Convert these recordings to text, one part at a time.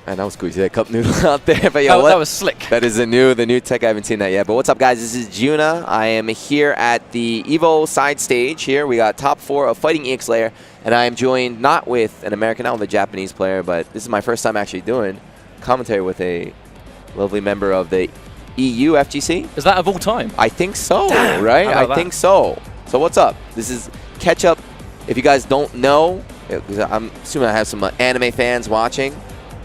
And I was squeezing that cup noodle out there, but that was slick. That is the new tech. I haven't seen that yet. But what's up, guys? This is Juna. I am here at the EVO side stage. Here we got top 4 of Fighting EX Layer, and I am joined not with an American, not with a Japanese player, but this is my first time actually doing commentary with a lovely member of the EU FGC. Is that of all time? I think so. Damn, right? I think so. So what's up? This is Catch Up. If you guys don't know, I'm assuming I have some anime fans watching.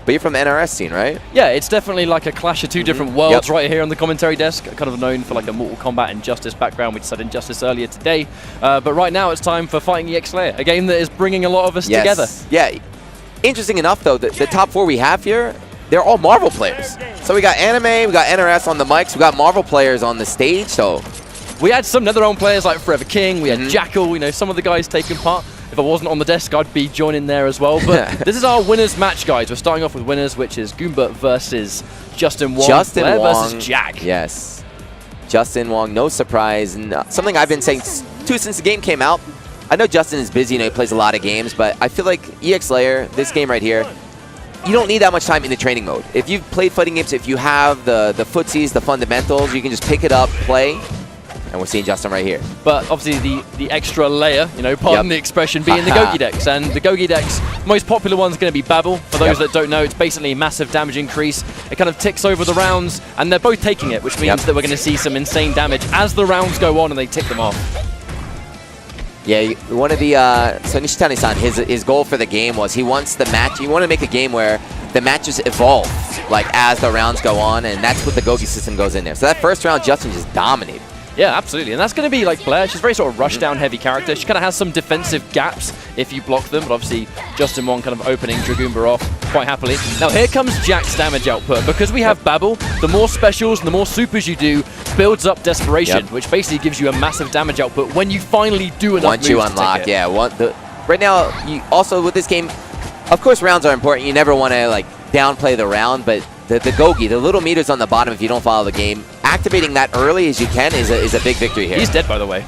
But you're from the NRS scene, right? Yeah, it's definitely like a clash of two different worlds right here on the commentary desk. Kind of known for like a Mortal Kombat Injustice background. We just had Injustice earlier today. But right now it's time for Fighting EX Layer, a game that is bringing a lot of us together. Yeah. Interesting enough, though, the top 4 we have here, they're all Marvel players. So we got anime, we got NRS on the mics, we got Marvel players on the stage. So we had some NetherRealm players like Forever King, we had Jackal, you know, some of the guys taking part. If I wasn't on the desk, I'd be joining there as well. But this is our winners match, guys. We're starting off with winners, which is Goomba versus Justin Wong. Justin Wong versus Jack. Yes. Justin Wong, no surprise. And something I've been saying too since the game came out. I know Justin is busy, you know, he plays a lot of games, but I feel like EX Layer, this game right here, you don't need that much time in the training mode. If you've played fighting games, if you have the footsies, the fundamentals, you can just pick it up, play. And we're seeing Justin right here. But obviously the extra layer, you know, pardon the expression, being the Gogi decks. And the Gogi decks, most popular one's going to be Babel. For those that don't know, it's basically a massive damage increase. It kind of ticks over the rounds, and they're both taking it, which means that we're going to see some insane damage as the rounds go on and they tick them off. Yeah, one of the, so Nishitani-san, his goal for the game was he wants the match, he wanted to make a game where the matches evolve, like as the rounds go on, and that's what the Gogi system goes in there. So that first round, Justin just dominated. Yeah, absolutely. And that's going to be like Blair. She's a very sort of rushdown heavy character. She kind of has some defensive gaps if you block them, but obviously Justin Wong kind of opening Dragoomba off quite happily. Now here comes Jack's damage output. Because we have Babel, the more specials and the more supers you do builds up Desperation, which basically gives you a massive damage output when you finally do enough Once you unlock, right now, you also with this game, of course rounds are important. You never want to like downplay the round, but the Gogi, the little meters on the bottom if you don't follow the game, activating that early as you can is a big victory here. He's dead, by the way.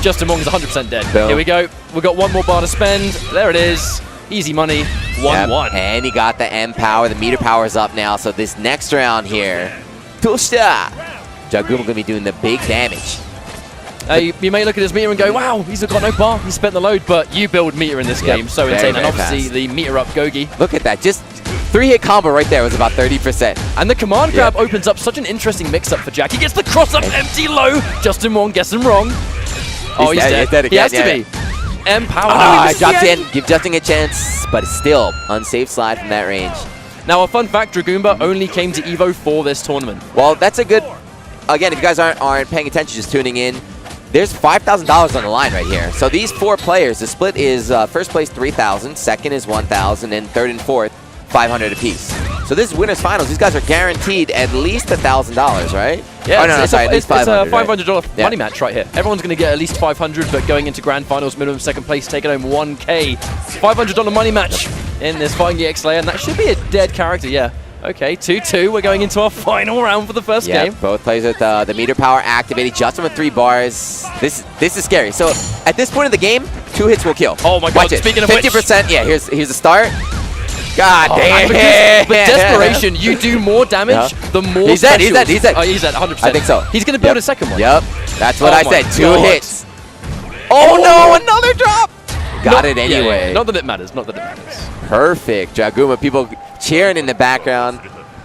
Justin Wong is 100% dead. Boom. Here we go. We've got one more bar to spend. There it is. Easy money. 1-1. And he got the M power. The meter power is up now. So this next round here, Tushta, Dragoomba going to be doing the big damage. You may look at his meter and go, wow, he's got no bar. He spent the load, but you build meter in this game. So insane. And obviously fast. The meter up Gogi. Look at that. Just 3-hit combo right there was about 30%. And the command grab opens up such an interesting mix-up for Jack. He gets the cross-up empty low. Justin Wong gets him wrong. Oh, he's dead. Again, he has to be. M-power. Drops in. Give Justin a chance, but still unsafe slide from that range. Now, a fun fact, Dragoomba only came to EVO for this tournament. Well, that's a good... Again, if you guys aren't paying attention, just tuning in, there's $5,000 on the line right here. So these 4 players, the split is first place $3,000, second is $1,000, and third and fourth $500 apiece. So this is winners finals. These guys are guaranteed at least $1,000, right? Yeah, it's a $500 money match right here. Everyone's going to get at least $500, but going into grand finals, minimum second place, taking home $1K. $500 money match in this Fighting EX Layer, and that should be a dead character, Okay, 2-2. We're going into our final round for the first game. Both players with the meter power activated. Justin with 3 bars. This is scary. So at this point in the game, 2 hits will kill. Oh my God! Speaking of 50%. Yeah, here's the start. God damn. But Desperation, you do more damage the more. He's dead. He's dead. Oh, he's dead. 100%. I think so. He's going to build a second one. Yep. That's what I said. 2 hits. Oh no! Another drop. Got it anyway. Not that it matters. Not that it matters. Perfect. Dragoomba, people cheering in the background.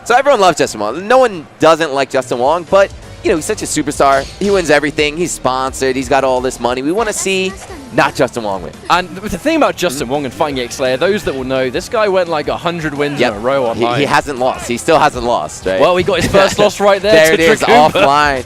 So everyone loves Justin Wong. No one doesn't like Justin Wong, but you know, he's such a superstar. He wins everything. He's sponsored. He's got all this money. We want to see not Justin Wong win. And the thing about Justin Wong and Fighting EX Layer, those that will know, this guy went like 100 wins in a row online. He hasn't lost. He still hasn't lost, right? Well, he got his first loss right there. There it is, offline.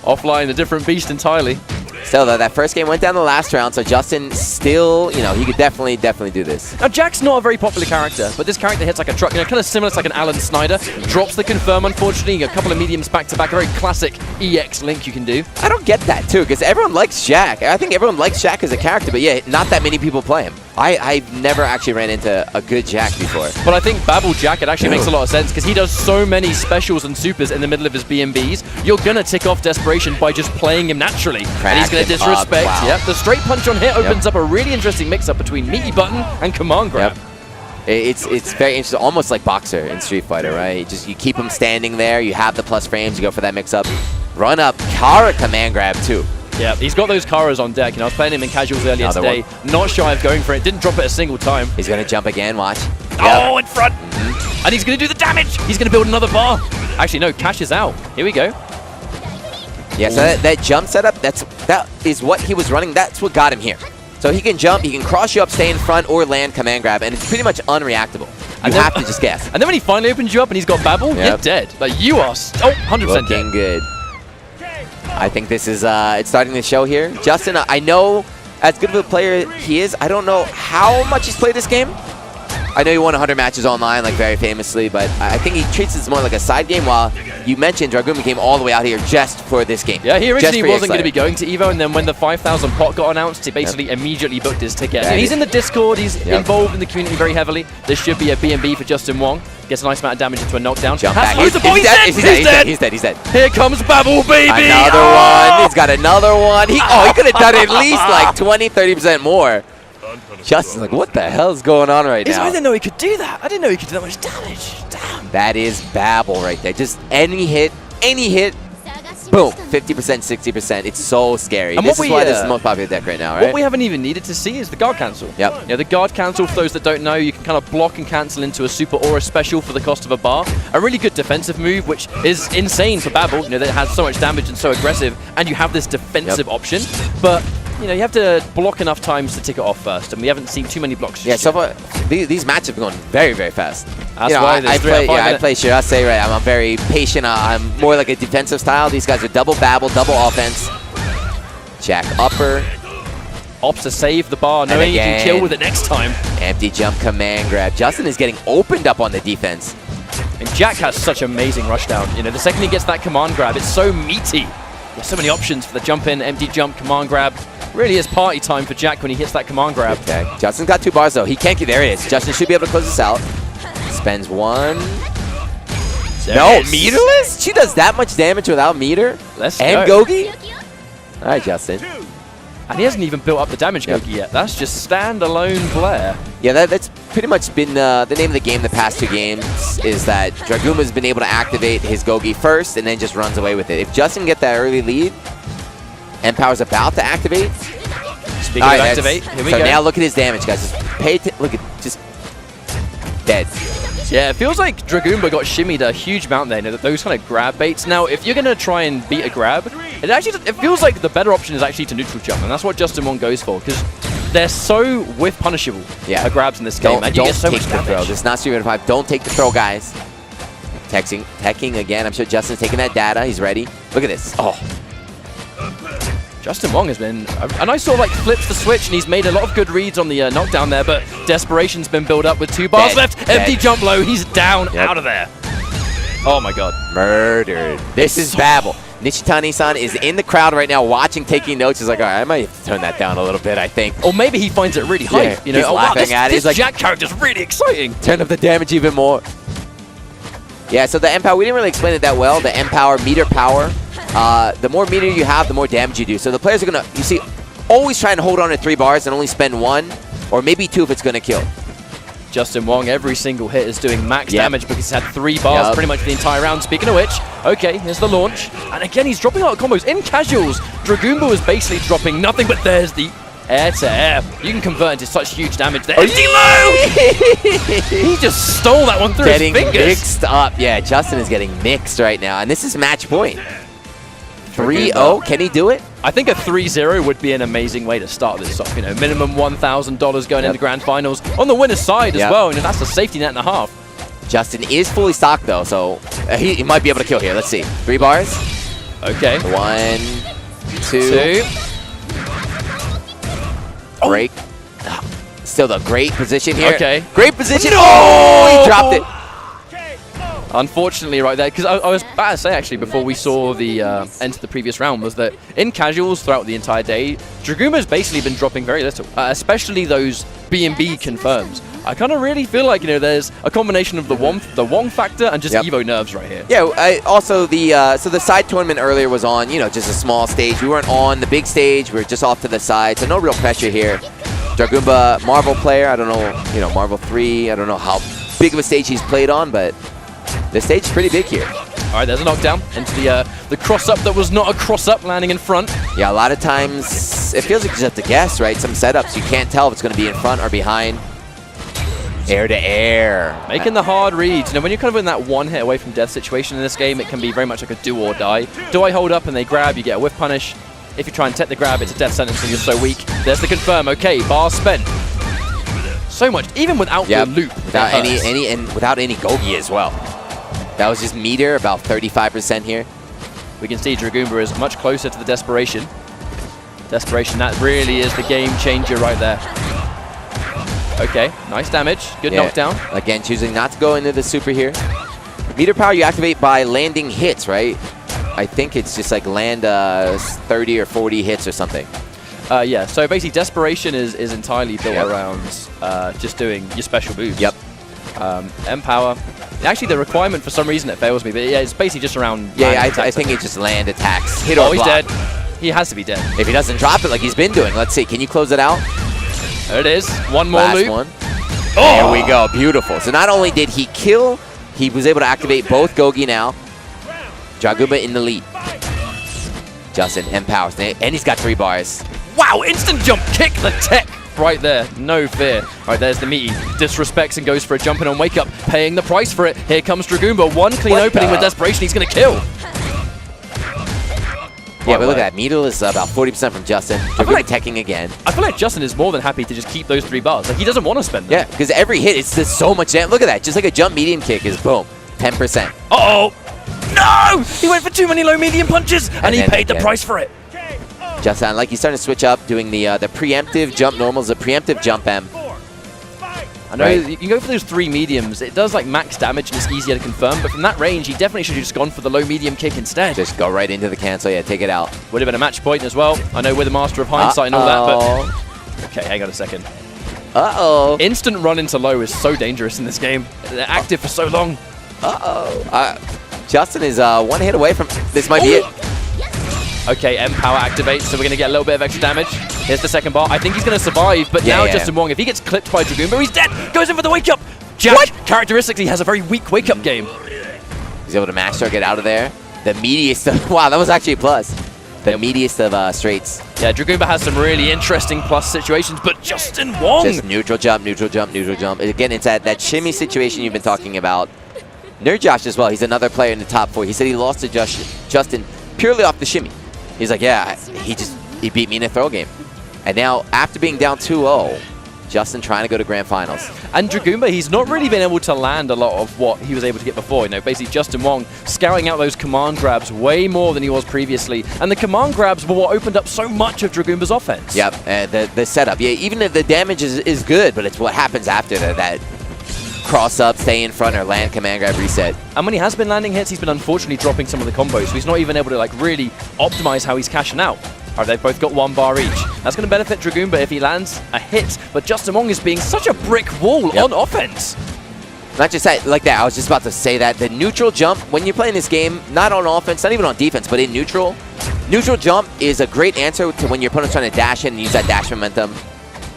Offline, a different beast entirely. Still, though, that first game went down the last round, so Justin still, you know, he could definitely do this. Now, Jack's not a very popular character, but this character hits like a truck, you know, kind of similar to like an Alan Snyder. Drops the confirm, unfortunately, a couple of mediums back-to-back, a very classic EX link you can do. I don't get that, too, because everyone likes Jack. I think everyone likes Jack as a character, but yeah, not that many people play him. I've never actually ran into a good Jack before. But I think Babel Jack, it actually makes a lot of sense, because he does so many specials and supers in the middle of his BMBs, you're going to tick off Desperation by just playing him naturally. And he's going to disrespect. Yep, the straight punch on hit opens up a really interesting mix-up between meaty button and command grab. It's very interesting, almost like Boxer in Street Fighter, right? Just you keep him standing there, you have the plus frames, you go for that mix-up. Run up, Kara command grab too. Yeah, he's got those Karas on deck, and I was playing him in casuals earlier Another today. one. Not shy of going for it. Didn't drop it a single time. He's going to jump again, watch. Oh, in front! And he's going to do the damage! He's going to build another bar. Actually, no, Cash is out. Here we go. Yeah, so that jump setup, that is what he was running. That's what got him here. So he can jump, he can cross you up, stay in front, or land command grab, and it's pretty much unreactable. You have to just guess. And then when he finally opens you up and he's got Babel, you're dead. Like, you are 100% looking dead. good. I think this is it's starting to show here. Justin, I know as good of a player he is, I don't know how much he's played this game. I know he won 100 matches online, like very famously, but I think he treats this more like a side game, while you mentioned Draguma came all the way out here just for this game. Yeah, he originally wasn't going to be going to EVO, and then when the 5,000 pot got announced, he basically immediately booked his ticket. Yeah, he's in the Discord, he's involved in the community very heavily. This should be a B&B for Justin Wong. Gets a nice amount of damage into a knockdown. Jump back. He's dead. He's dead. Here comes Babel, baby! Another one. He's got another one. He could have done at least like 20-30% more. Justin's like, what the hell is going on right now? I didn't know he could do that. I didn't know he could do that much damage. Damn. That is Babel right there. Just any hit, boom, 50%, 60%. It's so scary. And this is why this is the most popular deck right now, right? What we haven't even needed to see is the guard cancel. Yep. The guard cancel, for those that don't know, you can kind of block and cancel into a super or a special for the cost of a bar. A really good defensive move, which is insane for Babel, that it has so much damage and so aggressive, and you have this defensive option. But you have to block enough times to tick it off first, and we haven't seen too many blocks. Yeah, so far, these matches have been going very, very fast. That's why I play Shirase, right? I'm very patient. I'm more like a defensive style. These guys are double Babel, double offense. Jack upper. Opts to save the bar, knowing you can kill with it next time. Empty jump command grab. Justin is getting opened up on the defense. And Jack has such amazing rushdown. The second he gets that command grab, it's so meaty. There's so many options for the jump in, empty jump, command grab. Really is party time for Jack when he hits that command grab. Okay, Justin's got 2 bars though. He can't get, there it is. Justin should be able to close this out. Spends 1. No, meterless? She does that much damage without meter? Let's and go. Gogi? All right, Justin. And he hasn't even built up the damage Gogi yet. That's just standalone Blair. Yeah, that's pretty much been the name of the game the past 2 games, is that Draguma's been able to activate his Gogi first and then just runs away with it. If Justin get that early lead, Empower's about to activate. Speaking of activate, here we go. So now look at his damage, guys. Just pay attention. Look at, just dead. Yeah, it feels like Dragumba got shimmied a huge amount there. Those kind of grab baits. Now, if you're going to try and beat a grab, it feels like the better option is actually to neutral jump, and that's what Justin Wong goes for, because they're so whiff punishable. Yeah, grabs in this game, and you get so much damage. Throw. This is not Street Fighter 5. Don't take the throw, guys. Teching again. I'm sure Justin's taking that data. He's ready. Look at this. Oh. Justin Wong has been a nice sort of flips the switch, and he's made a lot of good reads on the knockdown there, but desperation's been built up with 2 bars left. Empty jump low. He's down out of there. Oh my god. Murdered. This is Babel. Nishitani-san is in the crowd right now watching, taking notes. He's like, all right, I might have to turn that down a little bit, I think. Or maybe he finds it really hype. He's laughing at it. This Jack character's really exciting. Turn up the damage even more. Yeah, so the Empower, we didn't really explain it that well. The Empower, meter power. The more meter you have, the more damage you do. So the players are going to, you see, always try and hold on to 3 bars and only spend 1 or maybe 2 if it's going to kill. Justin Wong, every single hit is doing max damage because he's had 3 bars pretty much the entire round. Speaking of which, okay, here's the launch. And again, he's dropping a lot of combos. In casuals, Dragumba was basically dropping nothing, but there's the air to air. You can convert into such huge damage there. He just stole that one through his fingers. Getting mixed up. Yeah, Justin is getting mixed right now. And this is match point. 3-0, can he do it? I think a 3-0 would be an amazing way to start this off. Minimum $1,000 going into grand finals on the winner's side as well. That's a safety net and a half. Justin is fully stocked though, so he might be able to kill here. Let's see. 3 bars. Okay. 1, 2. Great. Still the great position here. Okay. Great position. Oh, he dropped it. Unfortunately, right there, because I was about to say, actually, before we saw the end of the previous round, was that in casuals throughout the entire day, Draguma's basically been dropping very little, especially those B&B confirms. I kind of really feel like, there's a combination of the Wong factor and just EVO nerves right here. Yeah, also so the side tournament earlier was on, just a small stage. We weren't on the big stage. We were just off to the side, so no real pressure here. Dragoomba, Marvel player. I don't know, Marvel 3. I don't know how big of a stage he's played on, but this stage is pretty big here. All right, there's a knockdown into the cross-up that was not a cross-up, landing in front. Yeah, a lot of times it feels like you just have to guess, right? Some setups, you can't tell if it's going to be in front or behind. Air to air. Making the hard reads. When you're kind of in that one hit away from death situation in this game, it can be very much like a do or die. Do I hold up and they grab, you get a whiff punish. If you try and tech the grab, it's a death sentence and you're so weak. There's the confirm. Okay, bar spent. So much, even without the loop. Without without any Gogi as well. That was just meter, about 35% here. We can see Dragoomba is much closer to the desperation. Desperation, that really is the game changer right there. Okay, nice damage. Good knockdown. Again, choosing not to go into the super here. Meter power you activate by landing hits, right? I think it's just like land 30 or 40 hits or something. Yeah, so basically desperation is entirely built around just doing your special moves. Yep. Empower. Actually, the requirement for some reason it fails me, but yeah, it's basically just around. I think it's just land attacks. Hit or he's block. dead. He has to be dead. If he doesn't drop it like he's been doing, let's see. Can you close it out? There it is. One more Last loop. one. There we go. Beautiful. So not only did he kill, he was able to activate both Gogi now. Dragoomba in the lead. Justin empowers, and he's got 3 bars. Wow, instant jump kick the tech right there. No fear. All right, there's the meaty. Disrespects and goes for a jump in on wake up, paying the price for it. Here comes Dragoomba. One clean opening with desperation. He's going to kill. Yeah, but look at that. Meadle is about 40% from Justin. Dragoomba teching again. I feel like Justin is more than happy to just keep those 3 bars. Like, he doesn't want to spend them. Yeah, because every hit, it's just so much damage. Look at that. Just like a jump medium kick is boom, 10%. Uh-oh. No! He went for too many low medium punches, and he paid the price for it. Justin, like he's starting to switch up, doing the preemptive jump normals, the preemptive jump M. I know you can go for those 3 mediums. It does like max damage and it's easier to confirm, but from that range, he definitely should have just gone for the low medium kick instead. Just go right into the cancel, yeah, take it out. Would have been a match point as well. I know we're the master of hindsight and all that, but... Okay, hang on a second. Uh-oh. Instant run into low is so dangerous in this game. They're active for so long. Justin is 1 hit away from... This might be it. Okay, M power activates, so we're going to get a little bit of extra damage. Here's the second bar. I think he's going to survive, but now Justin Wong, if he gets clipped by Dragoomba, he's dead. Goes in for the wake up. Jack, characteristically, has a very weak wake up game. He's able to mash start, get out of there. The meatiest of... Wow, that was actually a plus. The meatiest of straights. Yeah, Dragoomba has some really interesting plus situations, but Justin Wong... Just neutral jump, neutral jump, neutral jump. Again, it's that shimmy situation you've been talking about. Nerd Josh as well, he's another player in the top 4. He said he lost to Justin purely off the shimmy. He's like, yeah, he beat me in a throw game. And now, after being down 2-0, Justin trying to go to grand finals. And Dragoomba, he's not really been able to land a lot of what he was able to get before. Basically Justin Wong scouring out those command grabs way more than he was previously. And the command grabs were what opened up so much of Dragoomba's offense. Yep, the setup. Yeah, even if the damage is good, but it's what happens after that cross up, stay in front, or land command grab reset. And when he has been landing hits, he's been unfortunately dropping some of the combos, so he's not even able to really optimize how he's cashing out. All right, they've both got 1 bar each. That's going to benefit Dragoomba if he lands a hit, but Justin Wong is being such a brick wall on offense. Not just that, like that, I was just about to say that. The neutral jump, when you're playing this game, not on offense, not even on defense, but in neutral jump is a great answer to when your opponent's trying to dash in and use that dash momentum.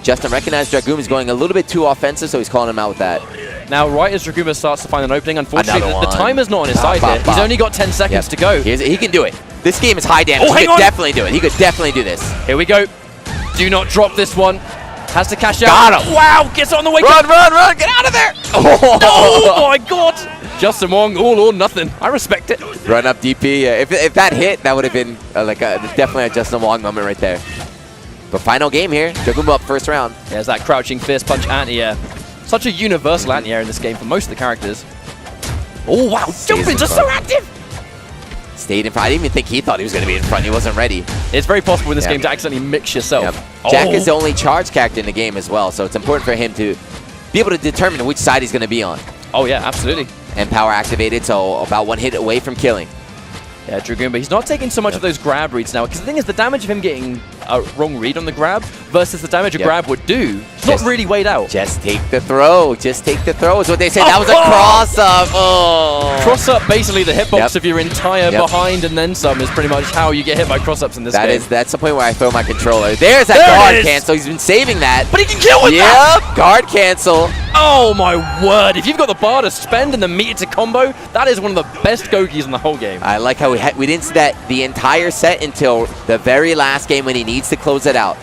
Justin recognized Dragoomba is going a little bit too offensive, so he's calling him out with that. Now, right as Dragoomba starts to find an opening, unfortunately, the timer's not on his side here. He's only got 10 seconds to go. He can do it. This game is high damage. He could definitely do it. He could definitely do this. Here we go. Do not drop this one. Has to cash out. Got him. Wow, gets on the wake up. Run, get out of there. Oh my God. Justin Wong, all or nothing. I respect it. Run up DP. If that hit, that would have been definitely a Justin Wong moment right there. But final game here. Dragoomba up first round. There's that crouching fierce punch anti-air. Such a universal anti-air in this game for most of the characters. Oh, wow. Jump-ins are so active. Stayed in front. I didn't even think he thought he was going to be in front. He wasn't ready. It's very possible in this game to accidentally mix yourself. Jack is the only charge character in the game as well, so it's important for him to be able to determine which side he's going to be on. Oh, yeah, absolutely. And power activated, so about 1 hit away from killing. Yeah, Dragoomba, he's not taking so much of those grab reads now, because the thing is, the damage of him getting a wrong read on the grab versus the damage a grab would do. It's not really weighed out. Just take the throw. Just take the throw is what they say. That was a cross-up. Oh. Cross-up, basically the hitbox of your entire behind and then some is pretty much how you get hit by cross-ups in this game. That's the point where I throw my controller. There's that guard cancel. He's been saving that. But he can kill with that! Yep, guard cancel. Oh my word. If you've got the bar to spend and the meter to combo, that is one of the best Gogis in the whole game. I like how we didn't see that the entire set until the very last game when he needs to close it out.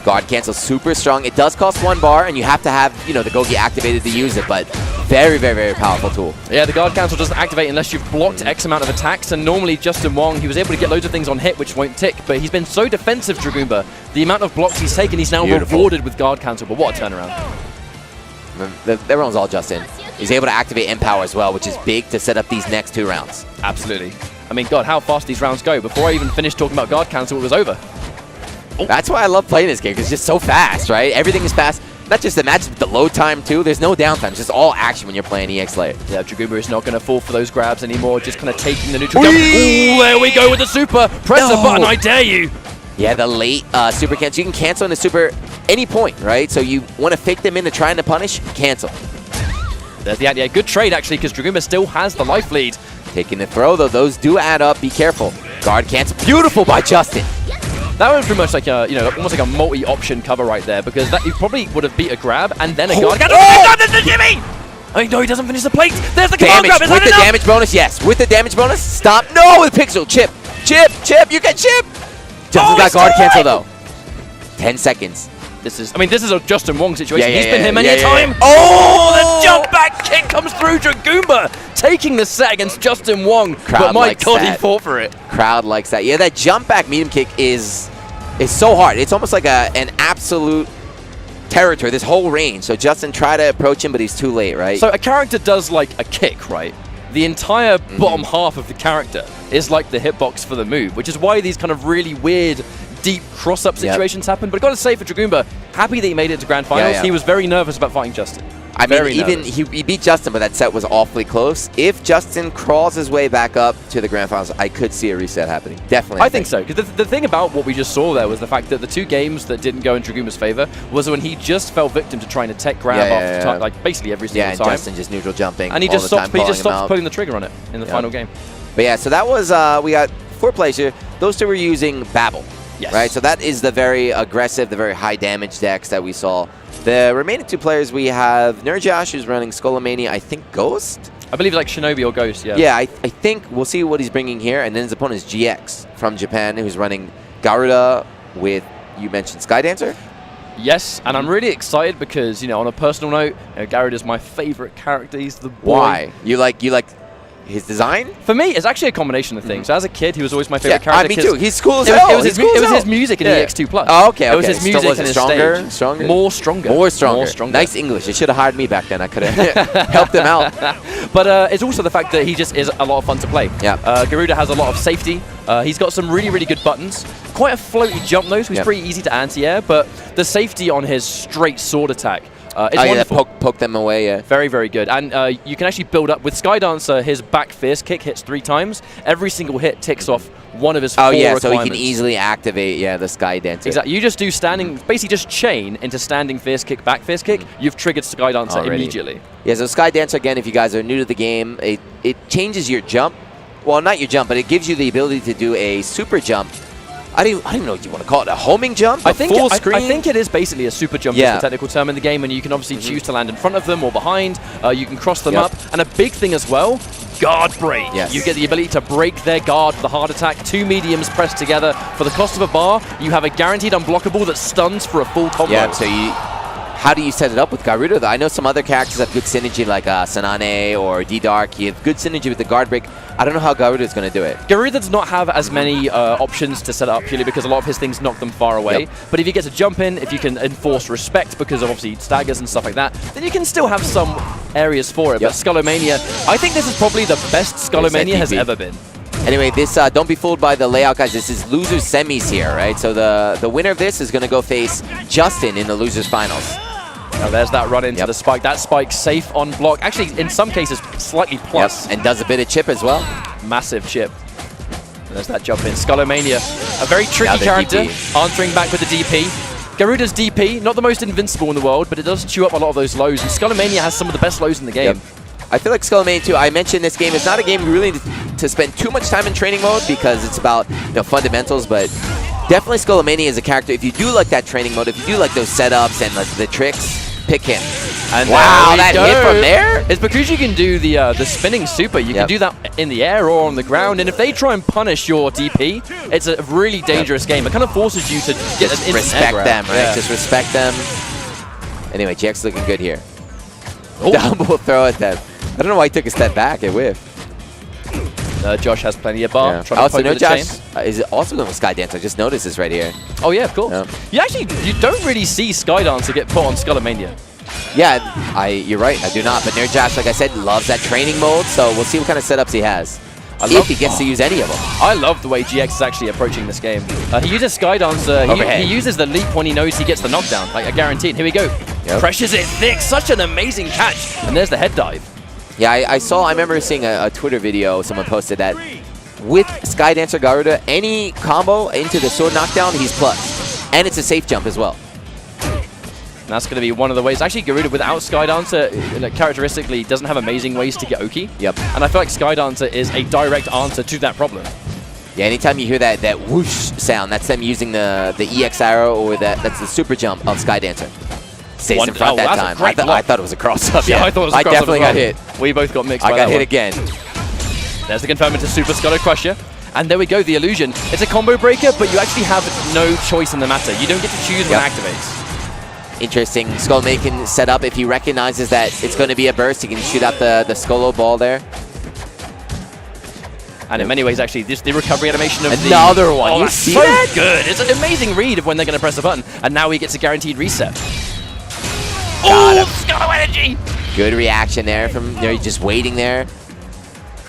Guard cancel super strong. It does cost 1 bar, and you have to have, you know, the Gogi activated to use it, but very, very, very powerful tool. Yeah, the guard cancel doesn't activate unless you've blocked X amount of attacks, and normally Justin Wong, he was able to get loads of things on hit which won't tick, but he's been so defensive, Dragoomba. The amount of blocks he's taken, he's now rewarded with guard cancel, but what a turnaround. Everyone's all Justin. He's able to activate Empower as well, which is big to set up these next 2 rounds. Absolutely. I mean, God, how fast these rounds go. Before I even finished talking about guard cancel, it was over. Oh. That's why I love playing this game, because it's just so fast, right? Everything is fast. Not just the match, but the load time, too. There's no downtime. It's just all action when you're playing EX Layer. Yeah, Dragoomba is not going to fall for those grabs anymore, just kind of taking the neutral jump. Ooh, there we go with the super. Press the button, I dare you. Yeah, the late super cancel. You can cancel in the super any point, right? So you want to fake them into trying to punish, cancel. There's the idea. Good trade, actually, because Dragoomba still has the life lead. Taking the throw, though. Those do add up. Be careful. Guard cancel. Beautiful by Justin. That was pretty much like a, you know, almost like a multi-option cover right there, because that you probably would have beat a grab and then a guard cancel. Oh, there's the Jimmy! I mean, no, he doesn't finish the plate. There's the command grab. Is that enough? With the damage bonus, yes. With the damage bonus, stop. No, with Pixel. Chip. Chip. Chip. You get chip. Justin's got guard cancel, though. 10 seconds. This is a Justin Wong situation. Yeah, He's been here many a time. Yeah. Oh, the jump back kick comes through. Dragoomba taking the set against Justin Wong. Crowd but my God, that. he fought for it. Crowd likes that. Yeah, that jump back medium kick is so hard. It's almost like an absolute territory, this whole range. So Justin tried to approach him, but he's too late, right? So a character does like a kick, right? The entire bottom half of the character is like the hitbox for the move, which is why these kind of really weird, deep cross-up situations happen. But I've got to say, for Dragoomba, happy that he made it to Grand Finals. He was very nervous about fighting Justin. I mean, even he beat Justin, but that set was awfully close. If Justin crawls his way back up to the Grand Finals, I could see a reset happening. Definitely. I think so. Because the thing about what we just saw there was the fact that the 2 games that didn't go in Dragoomba's favor was when he just fell victim to trying to tech grab off the time, like basically every single time. Yeah, and Justin just neutral jumping. And he just stopped putting the trigger on it in the final game. But yeah, so that was, we got 4 players here. Those 2 were using Babel. Yes. Right, so that is the very aggressive, the very high damage decks that we saw. The remaining 2 players, we have Nerjash, who's running Skullomania, I think Ghost? I believe like Shinobi or Ghost, yeah. Yeah, I think we'll see what he's bringing here. And then his opponent is GX from Japan, who's running Garuda with, you mentioned Skydancer? Yes, and I'm really excited because, you know, on a personal note, Garuda's my favorite character. He's the boy. Why? You like his design? For me, it's actually a combination of things. So as a kid, he was always my favorite character. Me too. He's cool as hell. It was his music in EX2+. Oh, okay. It was his music and his stronger? stage. More stronger. Nice English. They should have hired me back then. I could have helped him out. But it's also the fact that he just is a lot of fun to play. Yeah. Garuda has a lot of safety. He's got some really, really good buttons. Quite a floaty jump, though, so he's pretty easy to anti-air. But the safety on his straight sword attack it's wonderful. Poke them away, yeah. Very, very good. And you can actually build up. With Skydancer, his back fierce kick hits 3 times. Every single hit ticks off one of his 4 requirements. So he can easily activate, the Skydancer. Exactly. You just do standing, basically just chain into standing fierce kick, back fierce kick. You've triggered Skydancer immediately. Yeah, so Skydancer, again, if you guys are new to the game, it changes your jump. Well, not your jump, but it gives you the ability to do a super jump. I don't even know what you want to call it. A homing jump? I think it is basically a super jump, is the technical term in the game, and you can obviously choose to land in front of them or behind. You can cross them up. And a big thing as well, guard break. Yes. You get the ability to break their guard, the hard attack. 2 mediums pressed together. For the cost of a bar, you have a guaranteed unblockable that stuns for a full combo. Yeah, so how do you set it up with Garuda, though? I know some other characters have good synergy, like Sanane or D-Dark. You have good synergy with the guard break. I don't know how Garuda is going to do it. Garuda does not have as many options to set up, purely because a lot of his things knock them far away. But if you get to jump in, if you can enforce respect because of obviously staggers and stuff like that, then you can still have some areas for it. But Skullomania, I think this is probably the best Skullomania has ever been. Anyway, this don't be fooled by the layout, guys. This is losers semis here, right? So the winner of this is going to go face Justin in the losers finals. Now there's that run into the spike. That spike safe on block. Actually, in some cases, slightly plus. And does a bit of chip as well. Massive chip. There's that jump in. Skullomania, a very tricky character, answering back with the DP. Garuda's DP, not the most invincible in the world, but it does chew up a lot of those lows, and Skullomania has some of the best lows in the game. I feel like Skullomania too, I mentioned this game is not a game you really need to spend too much time in training mode because it's about fundamentals, but definitely Skullomania is a character, if you do like that training mode, if you do like those setups and the tricks, pick him. And wow, that hit from there? It's because you can do the spinning super. You can do that in the air or on the ground, and if they try and punish your DP, it's a really dangerous game. It kind of forces you to get an instant respect them, right? Just respect them. Anyway, GX looking good here. Double throw at them. I don't know why he took a step back. It whiffed. Josh has plenty of bar. Also, no, Josh is also going with Skydance. I just noticed this right here. Oh yeah, of course. You don't really see Skydancer get put on Skullomania. Yeah, you're right. I do not. But Nerd Josh, like I said, loves that training mode. So we'll see what kind of setups he has. If he gets to use any of them. I love the way GX is actually approaching this game. He uses Skydancer. He uses the leap when he knows he gets the knockdown. Like, I guarantee it. Here we go. Pressures it thick. Such an amazing catch. And there's the head dive. Yeah, I remember seeing a Twitter video. Someone posted that with Skydancer Garuda, any combo into the sword knockdown, he's plus. And it's a safe jump as well. And that's going to be one of the ways. Actually, Garuda without Skydancer, characteristically, doesn't have amazing ways to get Oki. Yep. And I feel like Skydancer is a direct answer to that problem. Yeah, anytime you hear that whoosh sound, that's them using the EX arrow or that's the super jump of Skydancer. Stays in front that time. I thought it was a cross-up. Yeah, I thought it was a cross-up. I definitely got hit. We both got mixed. I got hit again. There's the confirm into Super Skullo Crusher. And there we go, the illusion. It's a combo breaker, but you actually have no choice in the matter. You don't get to choose when it activates. Interesting. Skullomania can set up if he recognizes that it's going to be a burst. He can shoot out the Skullo ball there. And in many ways, actually, the recovery animation of another one. Oh, that's so good. It's an amazing read of when they're going to press a button. And now he gets a guaranteed reset. Got him. Skullo energy. Good reaction there from just waiting there.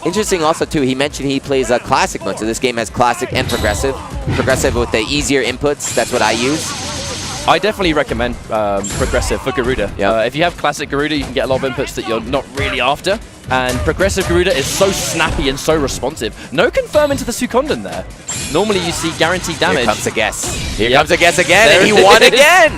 Interesting also, too, he mentioned he plays a classic mode. So this game has classic and progressive. Progressive with the easier inputs. That's what I use. I definitely recommend progressive for Garuda. If you have classic Garuda, you can get a lot of inputs that you're not really after. And progressive Garuda is so snappy and so responsive. No confirm into the Sukonden there. Normally you see guaranteed damage. Here comes a guess. Here comes a guess again, and he won again!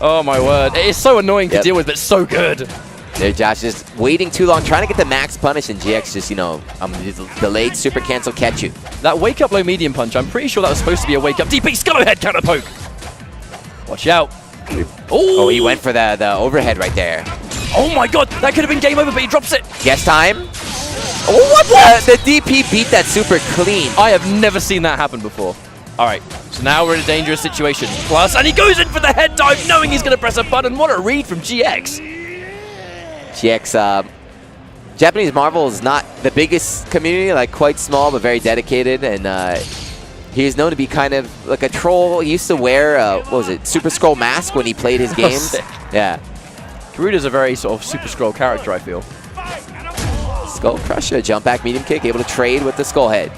Oh my word. It is so annoying to deal with, but so good. There, Josh is waiting too long, trying to get the max punish, and GX just, delayed super cancel catch you. That wake up low medium punch, I'm pretty sure that was supposed to be a wake up DP Skullo head counter poke. Watch out. Oh, he went for the overhead right there. Oh my god, that could have been game over, but he drops it. Guess time. Oh, what? The DP beat that super clean. I have never seen that happen before. All right, so now we're in a dangerous situation. Plus, and he goes in for the head dive, knowing he's going to press a button. What a read from GX. GX, Japanese Marvel is not the biggest community, like quite small, but very dedicated, and he is known to be kind of like a troll. He used to wear, what was it, Super Scroll mask when he played his games. Yeah. Garuda's a very sort of Super Scroll character, I feel. Skull Crusher, jump back, medium kick, able to trade with the Skull Head.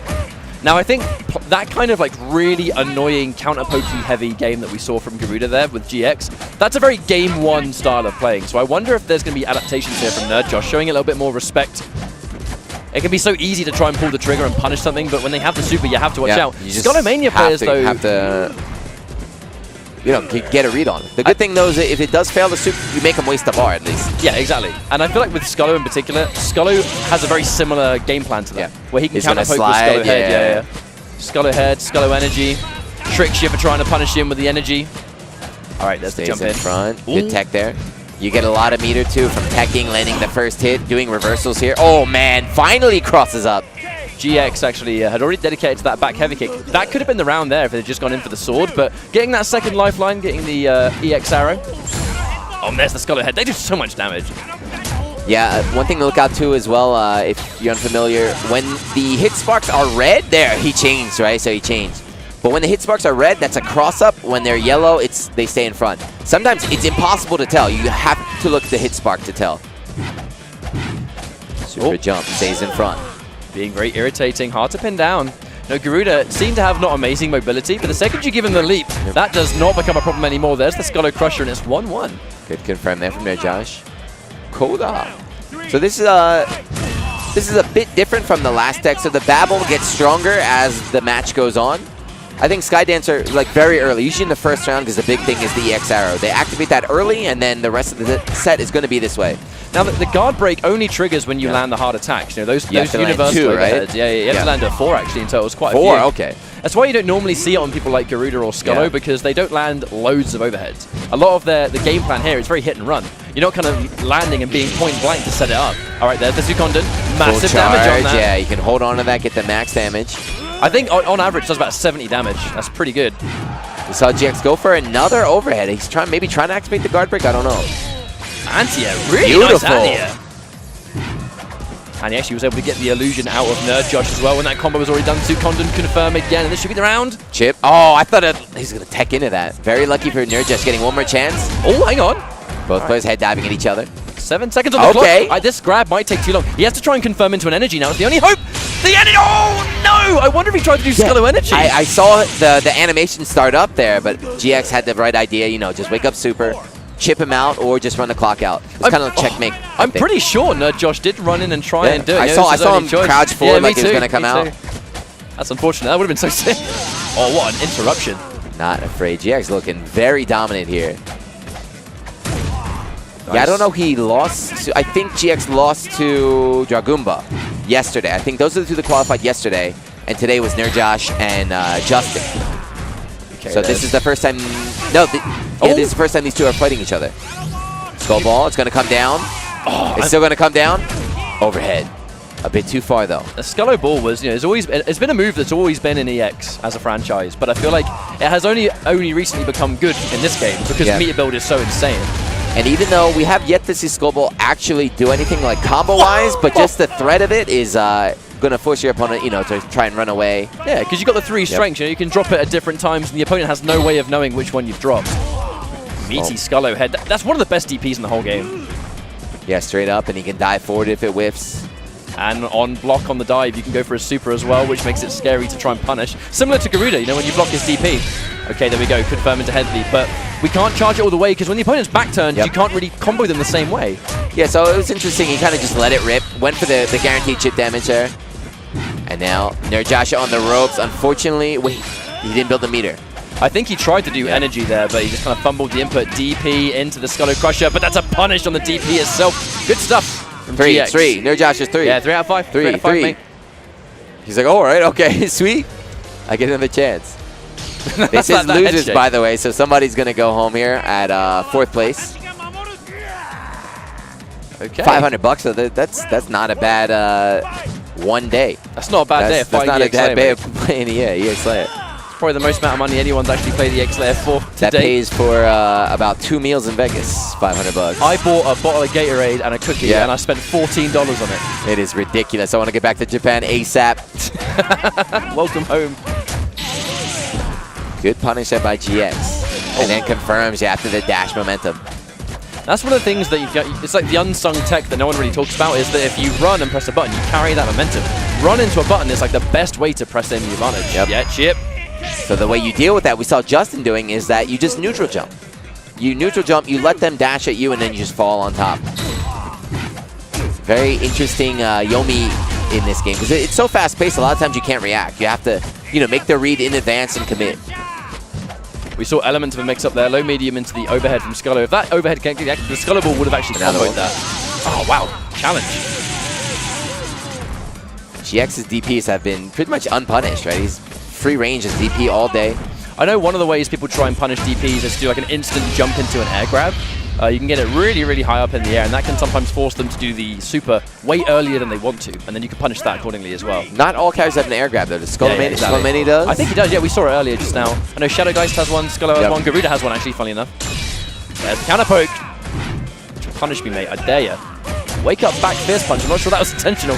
Now, I think that kind of like really annoying counter-poking heavy game that we saw from Garuda there with GX, that's a very game one style of playing. So I wonder if there's going to be adaptations here from Nerd Josh, showing a little bit more respect. It can be so easy to try and pull the trigger and punish something, but when they have the super, you have to watch out. Skullomania players, though, have to get a read on it. The good thing, though, is that if it does fail the super, you make them waste the bar, at least. Yeah, exactly. And I feel like with Skullo in particular, Skullo has a very similar game plan to that, where he can counter poke with Skullo head. Skullo head, Skullo energy, tricks you for trying to punish him with the energy. All right, there's the jump in front. Good tech there. You get a lot of meter, too, from teching, landing the first hit, doing reversals here. Oh, man, finally crosses up. GX actually had already dedicated to that back heavy kick. That could have been the round there if they'd just gone in for the sword, but getting that second lifeline, getting the EX arrow. Oh, and there's the Skullo head. They do so much damage. Yeah, one thing to look out too as well, if you're unfamiliar, when the hit sparks are red, there, he changed, right? So he changed. But when the hit sparks are red, that's a cross-up. When they're yellow, they stay in front. Sometimes it's impossible to tell. You have to look at the hit spark to tell. Super jump, stays in front. Being very irritating, hard to pin down. No, Garuda seemed to have not amazing mobility, but the second you give him the leap, that does not become a problem anymore. There's the Skullo Crusher, and it's 1-1. Good confirm there from there, Josh. Koda. So this is This is a bit different from the last deck, so the Babble gets stronger as the match goes on. I think Skydancer, like very early, usually in the first round, because the big thing is the EX arrow. They activate that early, and then the rest of the set is going to be this way. Now, the guard break only triggers when you land the hard attacks. You know, those universal two, right? overheads. Yeah, you have to land at 4 actually in total. It's quite a few. 4, okay. That's why you don't normally see it on people like Garuda or Scullo, because they don't land loads of overheads. A lot of the game plan here is very hit and run. You're not kind of landing and being point blank to set it up. All right, there's the Sukondon. Massive damage on that. Yeah, you can hold on to that, get the max damage. I think on average it does about 70 damage. That's pretty good. We saw GX go for another overhead. He's maybe trying to activate the guard break. I don't know. Antia, really beautiful. Nice Antia. And he actually was able to get the illusion out of Nerd Josh as well when that combo was already done. Sukondon confirm again, and this should be the round. Chip. Oh, I thought he's going to tech into that. Very lucky for Nerd Josh getting one more chance. Oh, hang on. Both players head diving at each other. 7 seconds on the clock. This grab might take too long. He has to try and confirm into an energy now. It's the only hope. The energy. Oh, no. I wonder if he tried to do Scullo energy. I saw the animation start up there, but GX had the right idea. You know, just wake up super, chip him out, or just run the clock out. It's kind of checkmate. I'm pretty sure Nerd Josh did run in and try and do it. I saw him crouch forward like he was going to come out. That's unfortunate. That would have been so sick. Oh, what an interruption. Not afraid. GX looking very dominant here. Nice. Yeah, I don't know. He lost. I think GX lost to Dragumba yesterday. I think those are the two that qualified yesterday, and today was Nerdjosh and Justin. Okay, so this is the first time. No, this is the first time these two are fighting each other. Skull ball. It's going to come down. It's still going to come down. Overhead. A bit too far though. The Scullo ball was, it's been a move that's always been in EX as a franchise, but I feel like it has only recently become good in this game because meter build is so insane. And even though we have yet to see Skull Ball actually do anything like combo-wise, but just the threat of it is going to force your opponent, to try and run away. Yeah, because you've got the 3 strengths. You can drop it at different times, and the opponent has no way of knowing which one you've dropped. Meaty Scullo head. That's one of the best DPs in the whole game. Yeah, straight up, and he can dive forward if it whiffs. And on block on the dive, you can go for a super as well, which makes it scary to try and punish. Similar to Garuda, when you block his DP. Okay, there we go, confirm into head lead, but we can't charge it all the way because when the opponent's back turned, you can't really combo them the same way. Yeah, so it was interesting. He kind of just let it rip, went for the guaranteed chip damage there. And now Nerdjosh on the ropes. Unfortunately, he didn't build the meter. I think he tried to do energy there, but he just kind of fumbled the input. DP into the Scullo Crusher, but that's a punish on the DP itself. Good stuff. 3. Nerdjosh is 3. Yeah, 3 out of 5. 3 out of 5, mate. He's like, all right, okay, sweet. I get another chance. This is losers, by the way, so somebody's going to go home here at 4th place. Okay. $500, so that's not a bad one day. That's not a bad day of fighting EX Slayer. That's not a bad day of playing EX Slayer. Probably the most amount of money anyone's actually played the EX Slayer for today. That pays for about 2 meals in Vegas, $500. I bought a bottle of Gatorade and a cookie, and I spent $14 on it. It is ridiculous. I want to get back to Japan ASAP. Welcome home. Good punish there by GX. And then confirms after the dash momentum. That's one of the things that you get. It's like the unsung tech that no one really talks about, is that if you run and press a button, you carry that momentum. Run into a button is like the best way to press in the advantage. Yeah, chip. So the way you deal with that, we saw Justin doing, is that you just neutral jump. You neutral jump, you let them dash at you, and then you just fall on top. Very interesting Yomi in this game, because it's so fast-paced, a lot of times you can't react. You have to, make the read in advance and commit. We saw elements of a mix-up there, low medium into the overhead from Scullo. If that overhead can't get the Scullo ball would have actually comboed that. Oh, wow. Challenge. GX's DPs have been pretty much unpunished, right? He's free range as DP all day. I know one of the ways people try and punish DPs is to do like an instant jump into an air grab. You can get it really, really high up in the air, and that can sometimes force them to do the super way earlier than they want to, and then you can punish that accordingly as well. Not all characters have an air grab, though. Does Skullomania does? I think he does, yeah. We saw it earlier just now. I know Shadow Geist has one, Scullo has one, Garuda has one, actually, funny enough. There's the counter poke. Punish me, mate. I dare you. Wake up, back, fierce punch. I'm not sure that was intentional.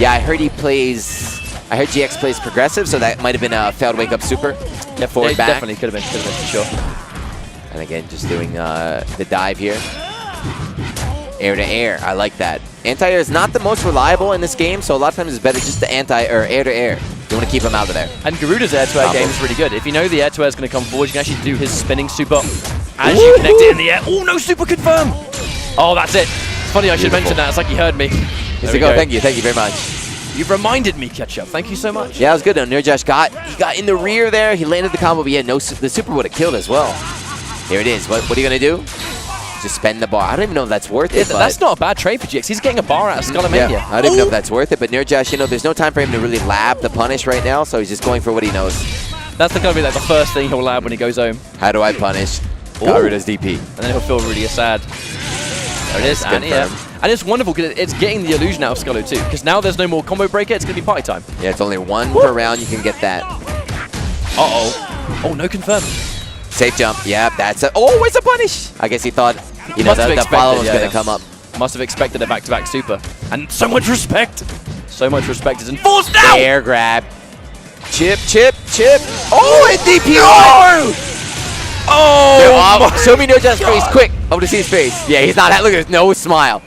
Yeah, I heard GX plays progressive, so that might have been a failed wake up super. Yeah, forward back. Definitely could have been for sure. And again, just doing the dive here. Air to air, I like that. Anti-air is not the most reliable in this game, so a lot of times it's better just to air to air. You want to keep him out of there. And Garuda's air to air game is really good. If you know the air to air is going to come forward, you can actually do his spinning super as you connect it in the air. Oh, no super confirm. Oh, that's it. It's funny, I should mention that. It's like he heard me. He's like, oh, thank you very much. You've reminded me, Ketchup. Thank you so much. Yeah, it was good. No, Nirjash got in the rear there. He landed the combo, but yeah, the super would have killed as well. Here it is. What are you going to do? Just spend the bar. I don't even know if that's worth it. That's not a bad trade for GX. He's getting a bar out of Skullomania. Yeah, I don't even know if that's worth it, but Nirjash, there's no time for him to really lab the punish right now, so he's just going for what he knows. That's going to be like the first thing he'll lab when he goes home. How do I punish? Garuda's DP. And then he'll feel really sad. There it is. And it's wonderful because it's getting the illusion out of Skullo too, because now there's no more combo breaker. It's going to be party time. Yeah, it's only one per round. You can get that. Uh-oh. Oh, no confirm. Safe jump. Yeah, that's a... Oh, it's a punish. I guess he thought, the follow was going to come up. Must have expected a back-to-back super. And so much respect. So much respect is enforced now. Air grab. Chip. Oh, and DP. Oh! Show me Nirjash's face, quick. I want to see his face. Yeah, he's not. Look at this. No smile.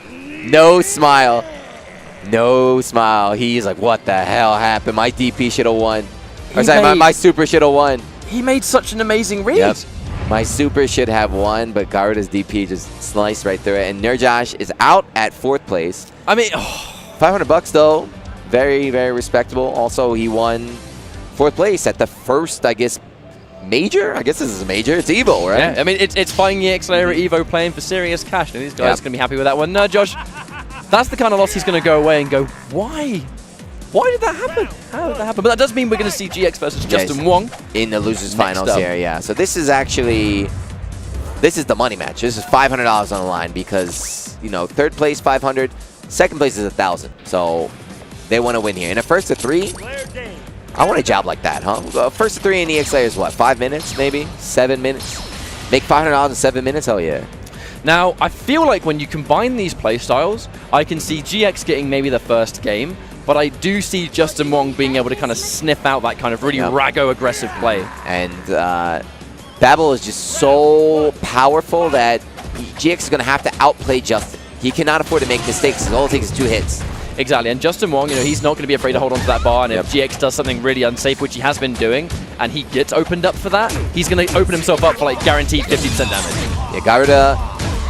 No smile. No smile. He's like, what the hell happened? My DP should have won. Or sorry, my super should have won. He made such an amazing read. Yep. My super should have won, but Garuda's DP just sliced right through it. And Nirjash is out at 4th place. I mean, $500 though. Very, very respectable. Also, he won 4th place at the first, I guess, major? I guess this is a major. It's EVO, right? Yeah, I mean, it's fighting EXLayer at EVO playing for serious cash. And these guys are going to be happy with that one. No, Josh, that's the kind of loss he's going to go away and go, why? Why did that happen? How did that happen? But that does mean we're going to see GX versus Justin Wong in the losers finals here. Yeah. So this is actually, the money match. This is $500 on the line because 3rd place 500, 2nd place is 1,000. So they want to win here. In a 1st to 3, I want a job like that, huh? 1st to 3 in EXLayer is what? 5 minutes, maybe 7 minutes. Make $500 in 7 minutes. Hell yeah. Now I feel like when you combine these play styles, I can see GX getting maybe the first game. But I do see Justin Wong being able to kind of sniff out that kind of really Rago-aggressive play. And Babel is just so powerful that GX is going to have to outplay Justin. He cannot afford to make mistakes. All it takes is 2 hits. Exactly. And Justin Wong, he's not going to be afraid to hold on to that bar. And if GX does something really unsafe, which he has been doing, and he gets opened up for that, he's going to open himself up for like guaranteed 50% damage. Yeah, Garuda,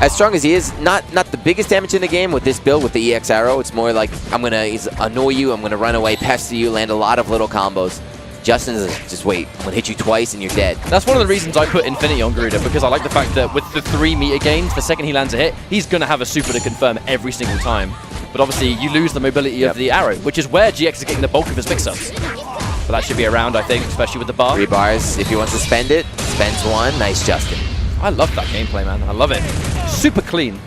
as strong as he is, not the biggest damage in the game with this build with the EX arrow. It's more like I'm going to annoy you, I'm going to run away, pester you, land a lot of little combos. Justin is just wait, I'm going to hit you twice and you're dead. That's one of the reasons I put Infinity on Garuda, because I like the fact that with the 3 meter gains, the second he lands a hit, he's going to have a super to confirm every single time. But obviously, you lose the mobility of the arrow, which is where GX is getting the bulk of his mix-ups. But that should be around, I think, especially with the bar. 3 bars. If he wants to spend it, spends 1. Nice, Justin. I love that gameplay, man. I love it. Super clean.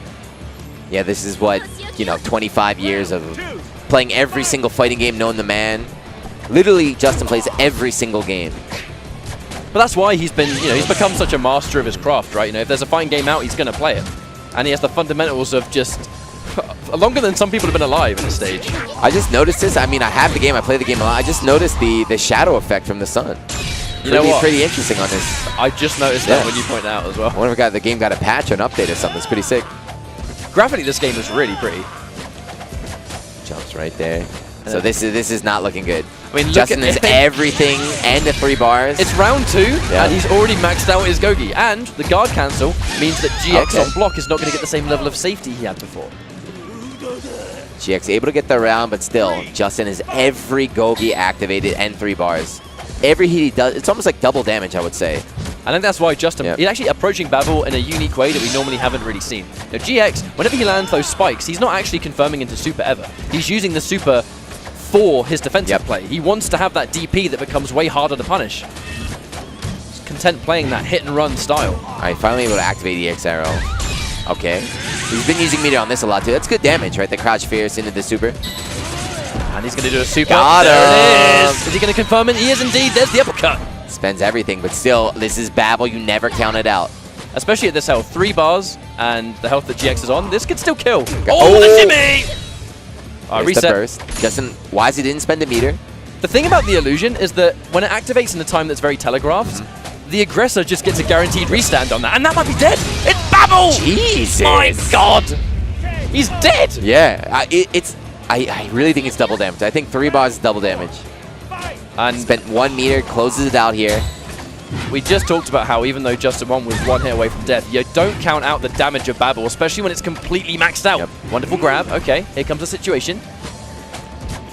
Yeah, this is what, 25 years of playing every single fighting game known to man. Literally, Justin plays every single game. But that's why he's been, he's become such a master of his craft, right? If there's a fighting game out, he's going to play it. And he has the fundamentals of just longer than some people have been alive in the stage. I just noticed this. I mean, I have the game. I play the game a lot. I just noticed the shadow effect from the sun. Pretty interesting on this. I just noticed that when you point it out as well. I wonder if the game got a patch or an update or something. It's pretty sick. Graphically, this game is really pretty. Jumps right there. So this is not looking good. I mean, Justin is everything and the 3 bars. It's round 2, and he's already maxed out his Gogi. And the guard cancel means that GX on block is not going to get the same level of safety he had before. GX able to get the round, but still, Justin is every Gogi activated and 3 bars. Every hit he does, it's almost like double damage, I would say. I think that's why Justin, he's actually approaching Babel in a unique way that we normally haven't really seen. GX, whenever he lands those spikes, he's not actually confirming into super ever. He's using the super for his defensive play. He wants to have that DP that becomes way harder to punish. He's content playing that hit and run style. All right, finally able to activate the X arrow. Okay. He's been using meter on this a lot too. That's good damage, right? The crouch fierce into the super. And he's going to do a super. Got him. There it is. Is he going to confirm it? He is indeed. There's the uppercut. Spends everything, but still, this is Babel. You never count it out. Especially at this health. 3 bars and the health that GX is on. This could still kill. Oh, the shimmy! Reset. The burst. Justin, why he didn't spend a meter? The thing about the illusion is that when it activates in a time that's very telegraphed, the aggressor just gets a guaranteed restand on that, and that might be dead. It's Babel! Jesus! My God! He's dead! Yeah, I really think it's double damage. I think 3 bars is double damage. And spent 1 meter, closes it out here. We just talked about how even though Justin Wong was 1 hit away from death, you don't count out the damage of Babel, especially when it's completely maxed out. Yep. Wonderful grab. Okay, here comes the situation.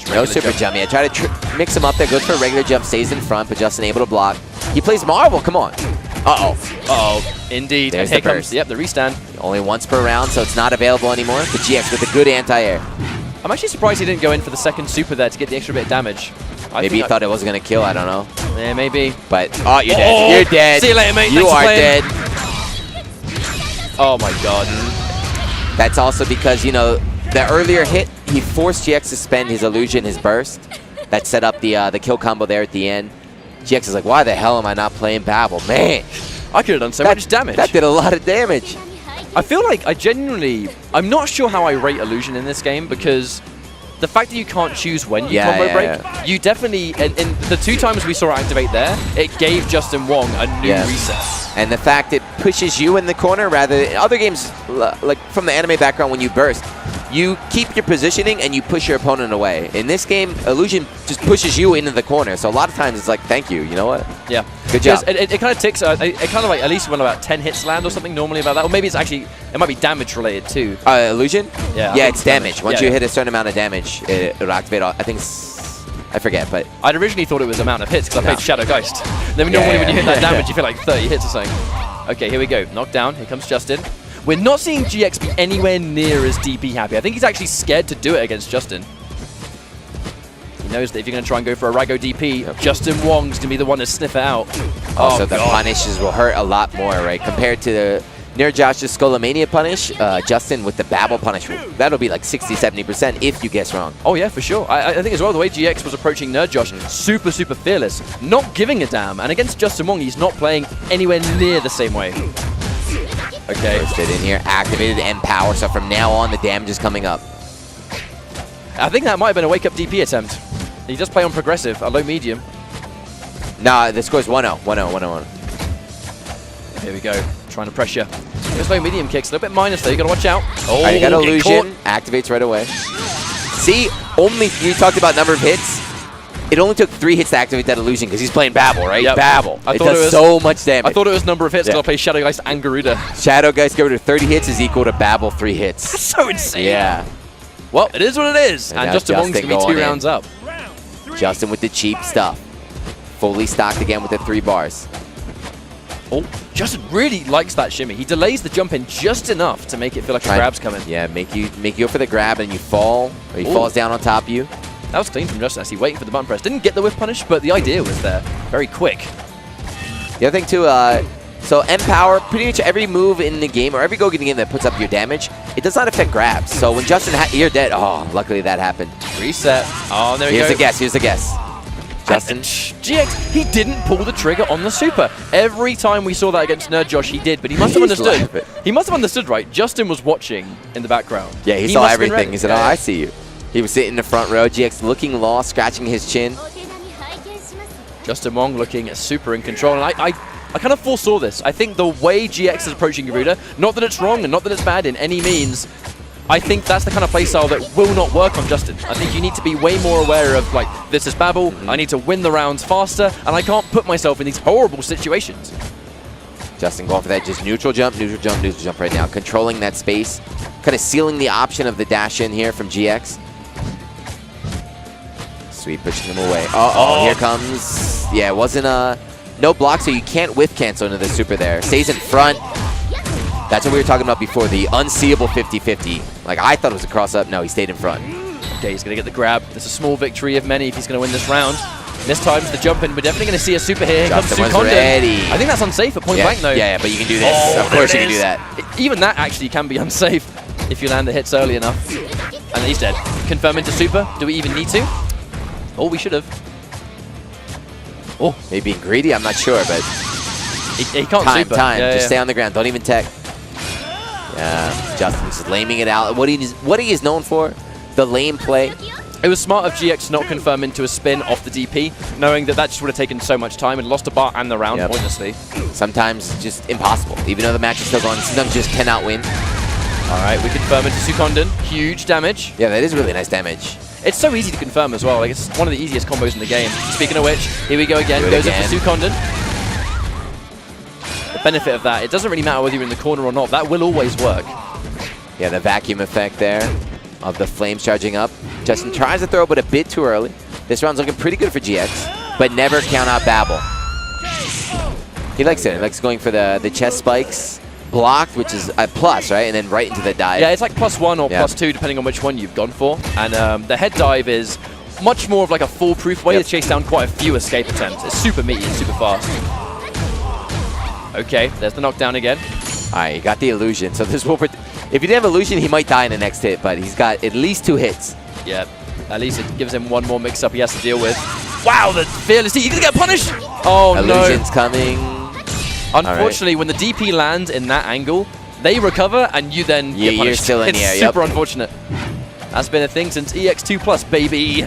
No super jump. Yeah, try to mix him up there. Goes for a regular jump, stays in front, but Justin able to block. He plays Marvel. Come on. Uh-oh. Uh-oh. Indeed. There's and here the comes, yep, the restand. Only once per round, so it's not available anymore. But GX with a good anti-air. I'm actually surprised he didn't go in for the second super there to get the extra bit of damage. Maybe he thought it wasn't going to kill. I don't know. Yeah, maybe. But, oh, you're dead. You're dead. See you later, mate. You are dead. Oh, my God. That's also because, you know, the earlier hit, he forced GX to spend his illusion, his burst. That set up the kill combo there at the end. GX is like, why the hell am I not playing Babel? Man. I could have done so much damage. That did a lot of damage. I feel like I'm not sure how I rate illusion in this game, because the fact that you can't choose when you combo break, you definitely, in the 2 times we saw it activate there, it gave Justin Wong a new reset. And the fact it pushes you in the corner rather than other games, like from the anime background, when you burst, you keep your positioning and you push your opponent away. In this game, illusion just pushes you into the corner. So a lot of times it's like, thank you, you know what? Yeah. Good job. It kind of ticks, it kind of like at least when about 10 hits land or something normally about that. Or maybe it's actually, it might be damage related too. Illusion? Yeah. Yeah, it's damage. Once you hit a certain amount of damage, it'll activate all, I think I forget, but... I'd originally thought it was amount of hits because I played Shadow Geist. Then normally when you hit that damage, you feel like 30 hits or something. Okay, here we go. Knockdown. Here comes Justin. We're not seeing GX be anywhere near as DP happy. I think he's actually scared to do it against Justin. He knows that if you're going to try and go for a Rago DP, Justin Wong's going to be the one to sniff it out. Also, the punishes will hurt a lot more, right? Compared to the near Josh's Skullomania punish, Justin with the Babel punish, that'll be like 60-70% if you guess wrong. Oh yeah, for sure. I think as well, the way GX was approaching Nerd Josh, super fearless, not giving a damn. And against Justin Wong, he's not playing anywhere near the same way. Okay. Bursted in here, activated Empower, so from now on the damage is coming up. I think that might have been a wake-up DP attempt. He does play on progressive, a low medium. Nah, the score's 1-0, 1-0, 1-0. Here we go, trying to pressure. Those low medium kicks, a little bit minus though, you gotta watch out. Oh, you got illusion, activates right away. See, only, you talked about number of hits. It only took 3 hits to activate that illusion because he's playing Babel, right? Yep. Babel. It does so much damage. I thought it was number of hits because I play Shadow Geist and Garuda. Shadow Geist Garuda 30 hits is equal to Babel 3 hits. That's so insane. Yeah. Well, it is what it is. And Justin Wong's going to be 2 rounds up. Justin with the cheap stuff. Fully stocked again with the 3 bars. Oh, Justin really likes that shimmy. He delays the jump in just enough to make it feel like a grab's coming. Yeah, make you go for the grab and you fall, or he falls down on top of you. That was clean from Justin as he waiting for the button press. Didn't get the whiff punish, but the idea was there. Very quick. The other thing too, so Empower, pretty much every move in the game, or every go in the game that puts up your damage, it does not affect grabs. So when Justin, you're dead. Oh, luckily that happened. Reset. Oh, there we go. Here's the guess, here's the guess. Justin. GX, he didn't pull the trigger on the super. Every time we saw that against Nerd Josh, he did, but he must have understood. He must have understood, right? Justin was watching in the background. Yeah, he saw everything. He said, oh, I see you. He was sitting in the front row, GX looking lost, scratching his chin. Justin Wong looking super in control, and I kind of foresaw this. I think the way GX is approaching Garuda, not that it's wrong and not that it's bad in any means, I think that's the kind of playstyle that will not work on Justin. I think you need to be way more aware of, like, this is Babel, I need to win the rounds faster, and I can't put myself in these horrible situations. Justin going for that just neutral jump right now, controlling that space, kind of sealing the option of the dash in here from GX. Sweet, pushing him away. Uh-oh, here comes... Yeah, it wasn't no block, so you can't whiff cancel into the super there. Stays in front. That's what we were talking about before, the unseeable 50-50. Like, I thought it was a cross-up. No, he stayed in front. Okay, he's going to get the grab. There's a small victory of many if he's going to win this round. This time's the jump in. We're definitely going to see a super here. Here comes Sukondon. I think that's unsafe at point blank, though. Yeah, but you can do this. Of course you can do that. Even that actually can be unsafe if you land the hits early enough. And he's dead. Confirm into super. Do we even need to? Oh, we should have. Oh, maybe being greedy. I'm not sure, but he can't super. Time. Just stay on the ground. Don't even tech. Yeah, Justin's just laming it out. What he is known for, the lame play. It was smart of GX to not confirm into a spin off the DP, knowing that just would have taken so much time and lost a bar and the round, pointlessly. Sometimes just impossible. Even though the match is still going, sometimes you just cannot win. All right, we confirm into Sukondon. Huge damage. Yeah, that is really nice damage. It's so easy to confirm as well. Like, it's one of the easiest combos in the game. Speaking of which, here we go again. Goes up for Sukondon. benefit of that. It doesn't really matter whether you're in the corner or not. That will always work. Yeah, the vacuum effect there of the flames charging up. Justin tries to throw, but a bit too early. This round's looking pretty good for GX, but never count out Babel. He likes it. He likes going for the chest spikes. Blocked, which is a plus, right? And then right into the dive. Yeah, it's like +1 or +2, depending on which one you've gone for. And the head dive is much more of like a foolproof way to chase down quite a few escape attempts. It's super meaty and super fast. Okay, there's the knockdown again. All right, he got the illusion. So this will... If he didn't have illusion, he might die in the next hit, but he's got at least 2 hits. Yeah, at least it gives him one more mix-up he has to deal with. Wow, the fearless... He's going to get punished! Oh, Illusion's coming. Unfortunately, when the DP lands in that angle, they recover and you then get punished. You're still in the air. It's super unfortunate. That's been a thing since EX2+, baby.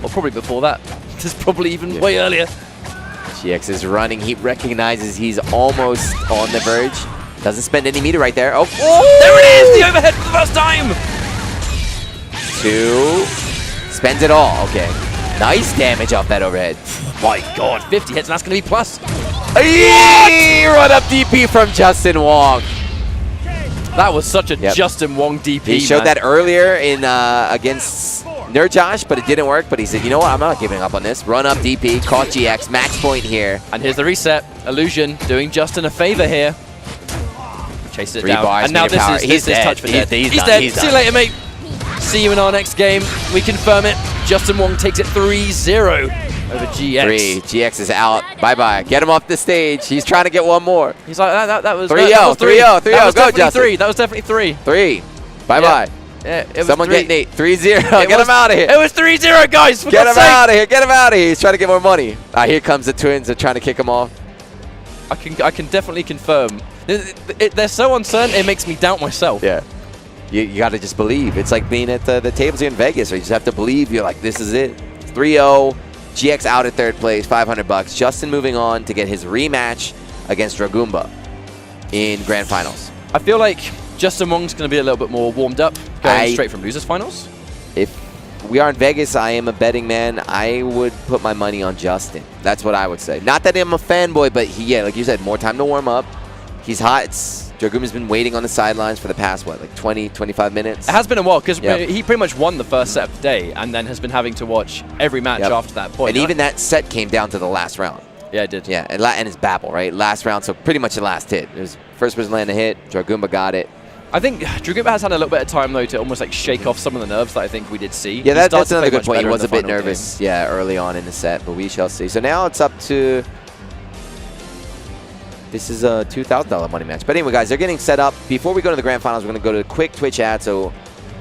Well, probably before that. This is probably even way earlier. GX is running. He recognizes he's almost on the verge. Doesn't spend any meter right there. Oh, there it is! The overhead for the first time! 2. Spends it all. Okay. Nice damage off that overhead. My God, 50 hits, and that's going to be plus. Run up DP from Justin Wong. That was such a Justin Wong DP. He showed that earlier in against Nerdjosh, but it didn't work. But he said, you know what? I'm not giving up on this. Run up DP, caught GX, max point here. And here's the reset. Illusion doing Justin a favor here. Chase it 3 down. bars, and now this is touch for dead. He's dead. See you later, mate. See you in our next game. We confirm it. Justin Wong takes it 3-0 over GX. 3. GX is out. Bye-bye. Get him off the stage. He's trying to get one more. He's like, that was 3-0. 3-0. 3-0. Go, Justin. 3. That was definitely 3. 3. Bye-bye. Yeah, Someone get Nate. 3-0. Get him out of here. It was 3-0, guys. Get him out of here. Get him out of here. He's trying to get more money. Here comes the Twins. They're trying to kick him off. I can definitely confirm. They're so uncertain, it makes me doubt myself. Yeah. You got to just believe. It's like being at the tables here in Vegas, where you just have to believe. You're like, this is it. 3-0. GX out at 3rd place, $500. Justin moving on to get his rematch against Dragumba in Grand Finals. I feel like Justin Wong's going to be a little bit more warmed up going straight from Losers Finals. If we are in Vegas, I am a betting man. I would put my money on Justin. That's what I would say. Not that I'm a fanboy, but he, like you said, more time to warm up. He's hot. Dragumba's been waiting on the sidelines for the past, what, like 20, 25 minutes? It has been a while, because he pretty much won the first set of the day and then has been having to watch every match after that point. And even that set came down to the last round. Yeah, it did. Yeah, and it's Babel, right? Last round, so pretty much the last hit. It was first person to land a hit. Dragumba got it. I think Dragumba has had a little bit of time, though, to almost like shake off some of the nerves that I think we did see. Yeah, that's another good point. He was a bit nervous, early on in the set, but we shall see. So now it's up to... This is a $2,000 money match. But anyway, guys, they're getting set up. Before we go to the Grand Finals, we're going to go to a quick Twitch ad, so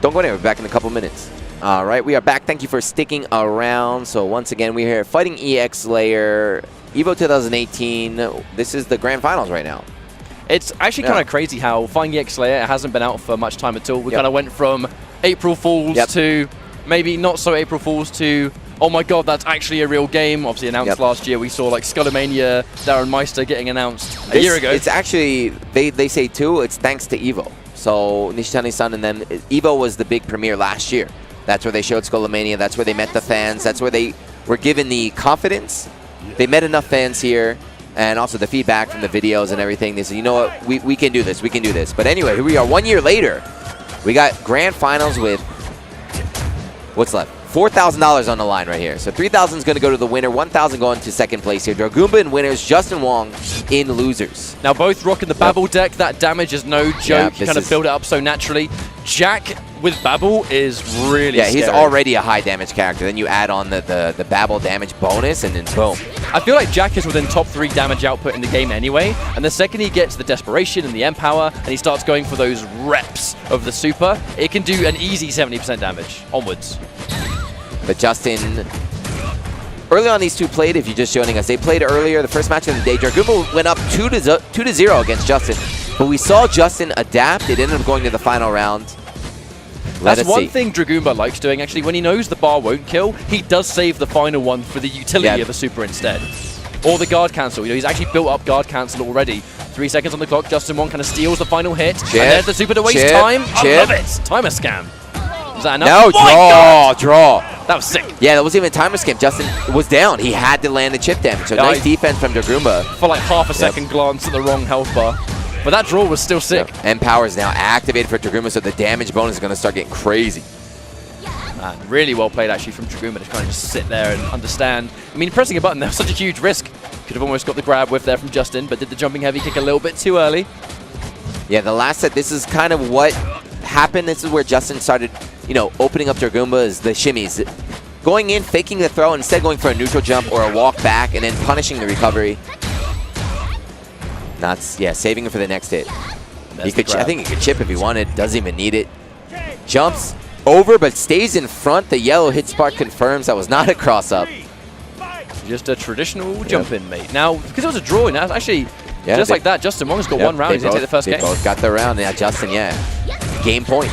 don't go anywhere. We're back in a couple minutes. All right, we are back. Thank you for sticking around. So once again, we're here fighting EX Layer, EVO 2018. This is the Grand Finals right now. It's actually kind of crazy how Fighting EX Layer hasn't been out for much time at all. We kind of went from April Fools to maybe not so April Fools to... Oh my God, that's actually a real game. Obviously announced last year. We saw like Skullomania, Darren Meister getting announced a year ago. It's actually, they say too, it's thanks to EVO. So Nishitani-san and them, EVO was the big premiere last year. That's where they showed Skullomania. That's where they met the fans. That's where they were given the confidence. They met enough fans here. And also the feedback from the videos and everything. They said, you know what, we can do this. We can do this. But anyway, here we are 1 year later. We got Grand Finals with, what's left? $4,000 on the line right here. So $3,000 is going to go to the winner, $1,000 going to 2nd place here. Dragumba in winners, Justin Wong in losers. Now both rocking the Babel deck. That damage is no joke. You kind of build it up so naturally. Jack with Babel is really scary. He's already a high damage character. Then you add on the Babel damage bonus, and then boom. I feel like Jack is within top 3 damage output in the game anyway. And the second he gets the Desperation and the Empower, and he starts going for those reps of the super, it can do an easy 70% damage onwards. But Justin, early on these two played, if you're just joining us, they played earlier, the first match of the day. Dragumba went up 2-0 against Justin. But we saw Justin adapt. It ended up going to the final round. That's one thing Dragumba likes doing, actually. When he knows the bar won't kill, he does save the final one for the utility of a super instead. Or the guard cancel. You know, he's actually built up guard cancel already. 3 seconds on the clock. Justin Wong kind of steals the final hit. And there's the super to waste time. I love it. Timer scam. Is that enough? No, draw. That was sick. Yeah, that wasn't even a timer skip. Justin was down. He had to land the chip damage. So nice defense from Dragumba. For like half a second glance at the wrong health bar. But that draw was still sick. Empower is now activated for Dragumba, so the damage bonus is going to start getting crazy. Man, really well played actually from Dragumba to kind of just sit there and understand. I mean, pressing a button, there was such a huge risk. Could have almost got the grab whiff there from Justin, but did the jumping heavy kick a little bit too early. Yeah, the last set, this is kind of what happened. This is where Justin started, you know, opening up Dragumba is the shimmies. Going in, faking the throw, instead going for a neutral jump or a walk back, and then punishing the recovery. Saving it for the next hit. I think he could chip if he wanted. Doesn't even need it. Jumps over, but stays in front. The yellow hit spark confirms that was not a cross-up. Just a traditional jump-in, mate. Now, because it was a draw, now actually, just like that, Justin Wong's got one round. He's going to take the first game. They both got the round. Yeah, Justin, game point.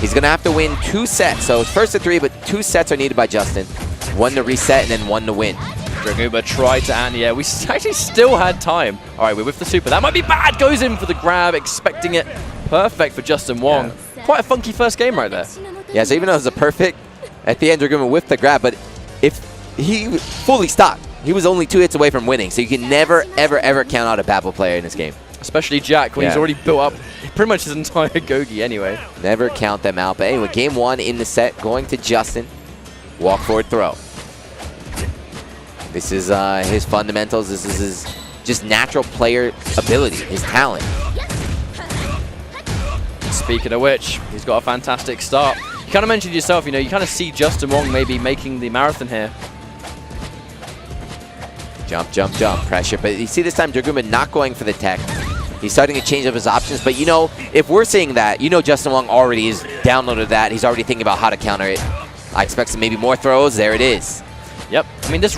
He's going to have to win 2 sets. So it's first to 3, but 2 sets are needed by Justin. 1 to reset and then 1 to win. Dragumba tried to anti-air. We actually still had time. All right, we're with the super. That might be bad. Goes in for the grab, expecting it. Perfect for Justin Wong. Quite a funky first game right there. Yeah, so even though it was a perfect, at the end Dragumba whiffed the grab, but if he fully stopped, he was only 2 hits away from winning. So you can never, ever, ever count out a Babel player in this game. Especially Jack, when he's already built up pretty much his entire Gogi anyway. Never count them out. But anyway, game 1 in the set, going to Justin. Walk forward throw. This is his fundamentals. This is his just natural player ability, his talent. Speaking of which, he's got a fantastic start. You kind of mentioned yourself, you know, you kind of see Justin Wong maybe making the marathon here. Jump, jump, jump, pressure. But you see this time Dragumba not going for the tech. He's starting to change up his options. But, you know, if we're saying that, you know Justin Wong already has downloaded that. He's already thinking about how to counter it. I expect some maybe more throws. There it is. Yep. I mean, this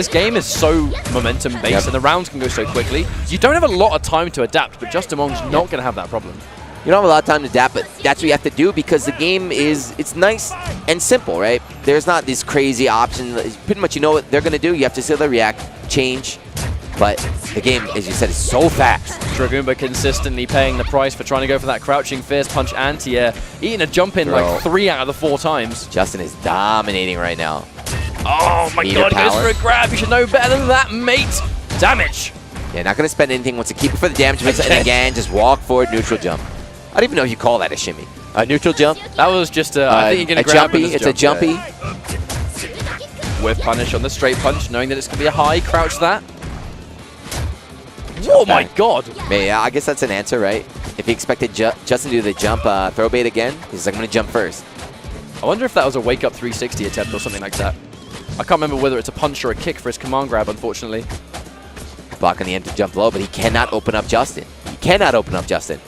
game is so momentum-based, and the rounds can go so quickly. You don't have a lot of time to adapt, but Justin Wong's not going to have that problem. You don't have a lot of time to adapt, but that's what you have to do because the game it's nice and simple, right? There's not this crazy option. Pretty much you know what they're going to do. You have to still react, change. But the game, as you said, is so fast. Dragumba consistently paying the price for trying to go for that crouching fierce punch anti-air. Eating a jump in like 3 out of the 4 times. Justin is dominating right now. Oh my god, goes for a grab. You should know better than that, mate. Damage. Yeah, not going to spend anything. Wants to keep it for the damage. And again, just walk forward, neutral jump. I don't even know if you call that a shimmy. A neutral jump? That was just I think you're going to grab jumpy. It's a jumpy. With punish on the straight punch, knowing that it's going to be a high. Crouch that. Oh my god. Yeah, I guess that's an answer, right? If he expected Justin to do the jump throw bait again, he's like, I'm going to jump first. I wonder if that was a wake-up 360 attempt or something like that. I can't remember whether it's a punch or a kick for his command grab, unfortunately. Blocking the empty jump low, but he cannot open up Justin. He cannot open up Justin.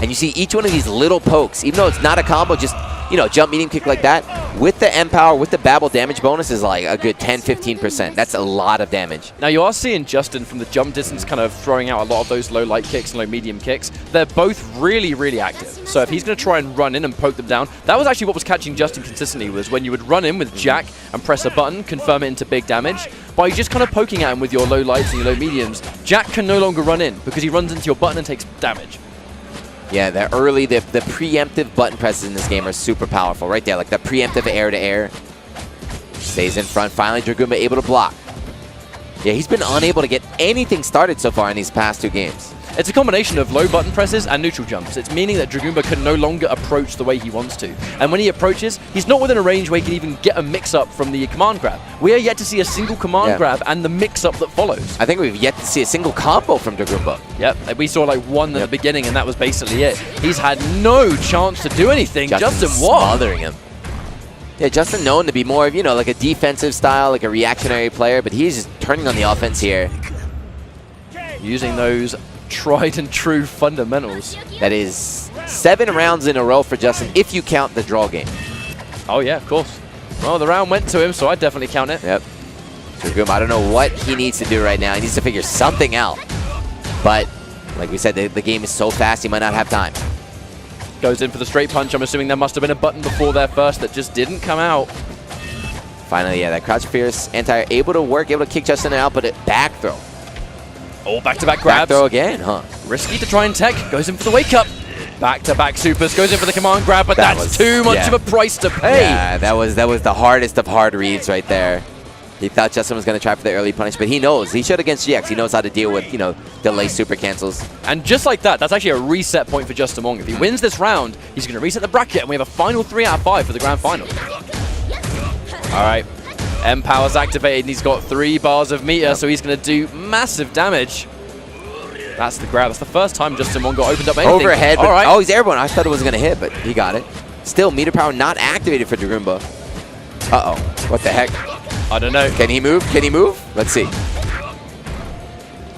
And you see each one of these little pokes, even though it's not a combo, just, you know, jump, medium kick like that, with the Empower, with the Babel damage bonus is like a good 10-15%. That's a lot of damage. Now you are seeing Justin from the jump distance kind of throwing out a lot of those low light kicks and low medium kicks. They're both really, really active. So if he's going to try and run in and poke them down, that was actually what was catching Justin consistently, was when you would run in with Jack and press a button, confirm it into big damage. By just kind of poking at him with your low lights and your low mediums, Jack can no longer run in because he runs into your button and takes damage. Yeah, the preemptive button presses in this game are super powerful. Right there, like the preemptive air-to-air. Stays in front. Finally, Dragumba able to block. Yeah, he's been unable to get anything started so far in these past 2 games. It's a combination of low button presses and neutral jumps. It's meaning that Dragumba can no longer approach the way he wants to. And when he approaches, he's not within a range where he can even get a mix-up from the command grab. We are yet to see a single command grab and the mix-up that follows. I think we've yet to see a single combo from Dragumba. Yep, we saw like one at the beginning, and that was basically it. He's had no chance to do anything. Justin Wong smothering him. Yeah, Justin known to be more of, you know, like a defensive style, like a reactionary player, but he's just turning on the offense here. Using those tried and true fundamentals. That is 7 rounds in a row for Justin, if you count the draw game. Oh yeah, of course. Well, the round went to him, so I'd definitely count it. Yep. Dragumba, I don't know what he needs to do right now. He needs to figure something out. But, like we said, the game is so fast, he might not have time. Goes in for the straight punch. I'm assuming there must have been a button before there first that just didn't come out. Finally, yeah, that crouch fierce anti-air able to work, able to kick Justin out, but it back throw. Oh, back-to-back grabs. Back throw again, huh? Risky to try and tech. Goes in for the wake-up. Back-to-back supers, goes in for the command grab, but That that's was- too much yeah. of a price to pay. Yeah, that was the hardest of hard reads right there. He thought Justin was going to try for the early punish, but he knows. He showed against GX. He knows how to deal with, delay super cancels. And just like that, that's actually a reset point for Justin Wong. If he wins this round, he's going to reset the bracket, and we have a final 3 out of 5 for the grand final. All right, M-Power's activated, and he's got 3 bars of meter, so he's going to do massive damage. That's the grab. That's the first time Justin Wong got opened up anything. Overhead, but, all right. oh, he's airborne. I thought it wasn't going to hit, but he got it. Still, meter power not activated for Dragumba. Uh-oh, what the heck? I don't know. Can he move? Can he move? Let's see.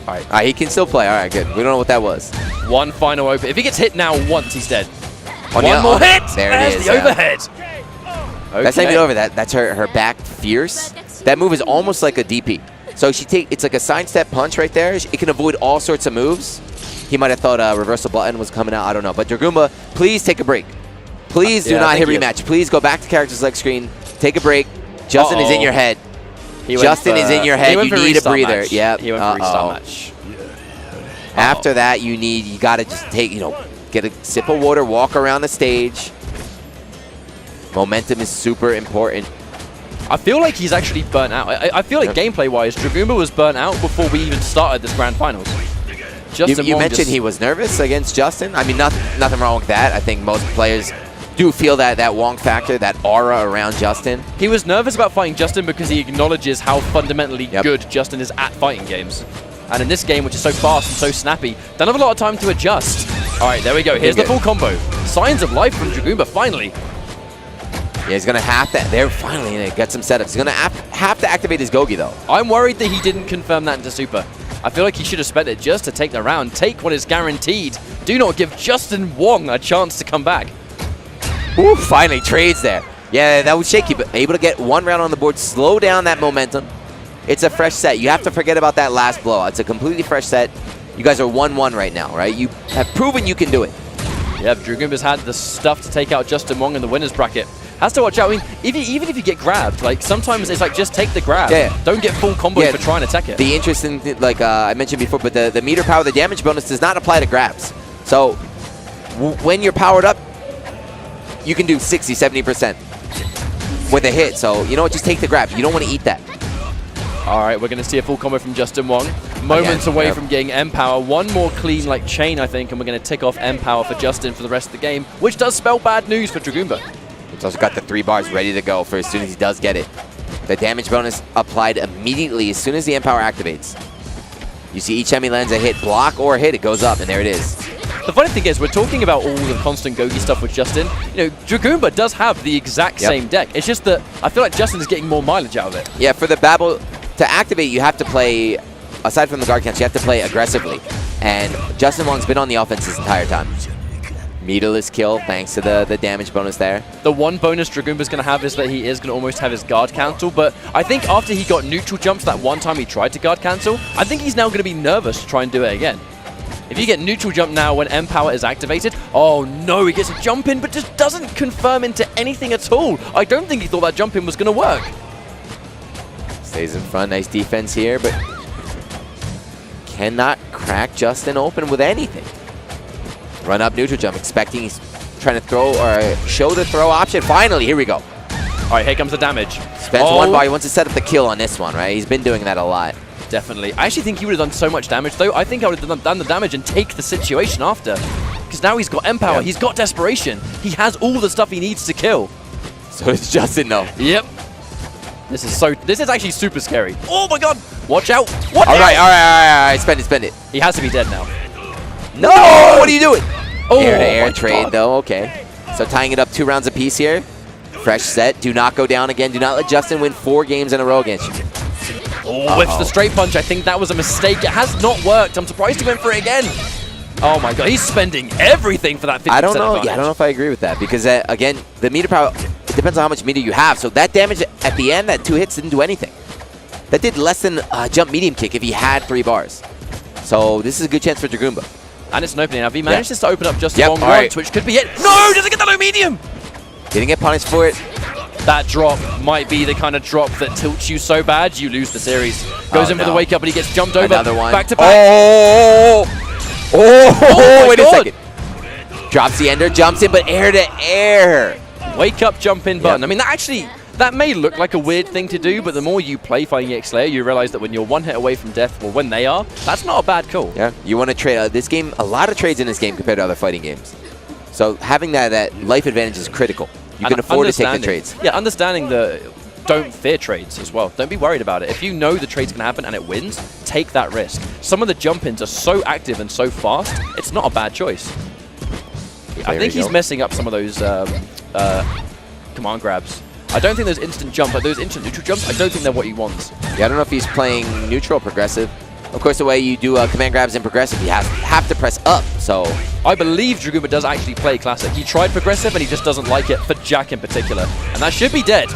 All right, he can still play. All right, good. We don't know what that was. One final open. If he gets hit now once, he's dead. On One more hit. There it There's is. the overhead. Okay. That's not even over. That's her back fierce. That move is almost like a DP. So it's like a sidestep punch right there. It can avoid all sorts of moves. He might have thought a reversal button was coming out. I don't know. But Dragumba, please take a break. Please do not hit rematch. Please go back to character select screen. Take a break. Justin is in your head. Justin is in your head. You need a breather. Yeah. He went for restart match. After that, you got to just take, get a sip of water, walk around the stage. Momentum is super important. I feel like he's actually burnt out. I feel like gameplay-wise, Dragumba was burnt out before we even started this grand finals. You mentioned he was nervous against Justin. I mean, nothing wrong with that. I think most players do feel that Wong factor, that aura around Justin. He was nervous about fighting Justin because he acknowledges how fundamentally good Justin is at fighting games. And in this game, which is so fast and so snappy, don't have a lot of time to adjust. All right, there we go. Here's the full combo. Signs of life from Dragumba, finally. Yeah, he's going to have to. There, finally, get some setups. He's going to have to activate his Gogi, though. I'm worried that he didn't confirm that into Super. I feel like he should have spent it just to take the round, take what is guaranteed. Do not give Justin Wong a chance to come back. Ooh, finally, trades there. Yeah, that was shaky, but able to get 1 round on the board, slow down that momentum. It's a fresh set. You have to forget about that last blow. It's a completely fresh set. You guys are 1-1 right now, right? You have proven you can do it. Yeah, Dragumba's had the stuff to take out Justin Wong in the winner's bracket. Has to watch out. I mean, even if you get grabbed, like sometimes it's like just take the grab. Yeah. Don't get full combo for trying to tech it. The interesting thing, like I mentioned before, but the meter power, the damage bonus does not apply to grabs. So when you're powered up, you can do 60, 70% with a hit. So you know what? Just take the grab. You don't want to eat that. All right, we're going to see a full combo from Justin Wong. Moments away from getting M-Power. One more clean like chain, I think, and we're going to tick off M-Power for Justin for the rest of the game, which does spell bad news for Dragumba. He's also got the 3 bars ready to go for as soon as he does get it. The damage bonus applied immediately as soon as the M-Power activates. You see each time he lands a hit, block or hit, it goes up, and there it is. The funny thing is, we're talking about all the constant Gogi stuff with Justin. You know, Dragumba does have the exact same deck. It's just that I feel like Justin is getting more mileage out of it. Yeah, for the Babel, to activate, you have to play, aside from the guard counts, you have to play aggressively. And Justin Wong's been on the offense this entire time. Meterless kill, thanks to the damage bonus there. The one bonus Dragumba's going to have is that he is going to almost have his guard cancel, but I think after he got neutral jumps that one time he tried to guard cancel, I think he's now going to be nervous to try and do it again. If you get neutral jump now when M-Power is activated, oh no, he gets a jump in, but just doesn't confirm into anything at all. I don't think he thought that jump in was going to work. Stays in front, nice defense here, but cannot crack Justin open with anything. Run up neutral jump, expecting he's trying to throw or show the throw option. Finally, here we go. All right, here comes the damage. Spends 1 bar, he wants to set up the kill on this one, right? He's been doing that a lot. Definitely. I actually think he would have done so much damage, though. I think I would have done the damage and take the situation after. Because now he's got M-Power, he's got Desperation. He has all the stuff he needs to kill. So it's Justin, though. Yep. This is actually super scary. Oh my god! Watch out! What? All right. Spend it. He has to be dead now. No! What are you doing? Oh, air-to-air trade, though. Okay. So tying it up 2 rounds apiece here. Fresh set. Do not go down again. Do not let Justin win 4 games in a row against you. Oh, whips the straight punch. I think that was a mistake. It has not worked. I'm surprised he went for it again. Oh my god, he's spending everything for that 50% I don't know. advantage. Yeah, I don't know if I agree with that because again, the meter power, it depends on how much meter you have. So that damage at the end, that 2 hits didn't do anything. That did less than a jump medium kick if he had 3 bars. So this is a good chance for Dragumba. And it's an opening. Now, if he manages to open up just one once, which could be it. No, doesn't get the low medium. Didn't get punished for it. That drop might be the kind of drop that tilts you so bad you lose the series. Goes in for the wake up, but he gets jumped over. Another one. Back to back. Oh, wait a second. Drops the ender, jumps in, but air to air. Wake up, jump in button. Yep. I mean, that may look like a weird thing to do, but the more you play Fighting EX Slayer, you realize that when you're one hit away from death, or when they are, that's not a bad call. Yeah, you want to trade. This game, a lot of trades in this game compared to other fighting games. So having that life advantage is critical. You can afford to take the trades. Yeah, understanding the don't fear trades as well. Don't be worried about it. If you know the trade's going to happen and it wins, take that risk. Some of the jump-ins are so active and so fast, it's not a bad choice. I think he's messing up some of those command grabs. I don't think those instant jumps, like those instant neutral jumps, I don't think they're what he wants. Yeah, I don't know if he's playing neutral or progressive. Of course, the way you do command grabs in progressive, you have to press up, so... I believe Dragoomba does actually play classic. He tried progressive and he just doesn't like it, for Jack in particular. And that should be dead.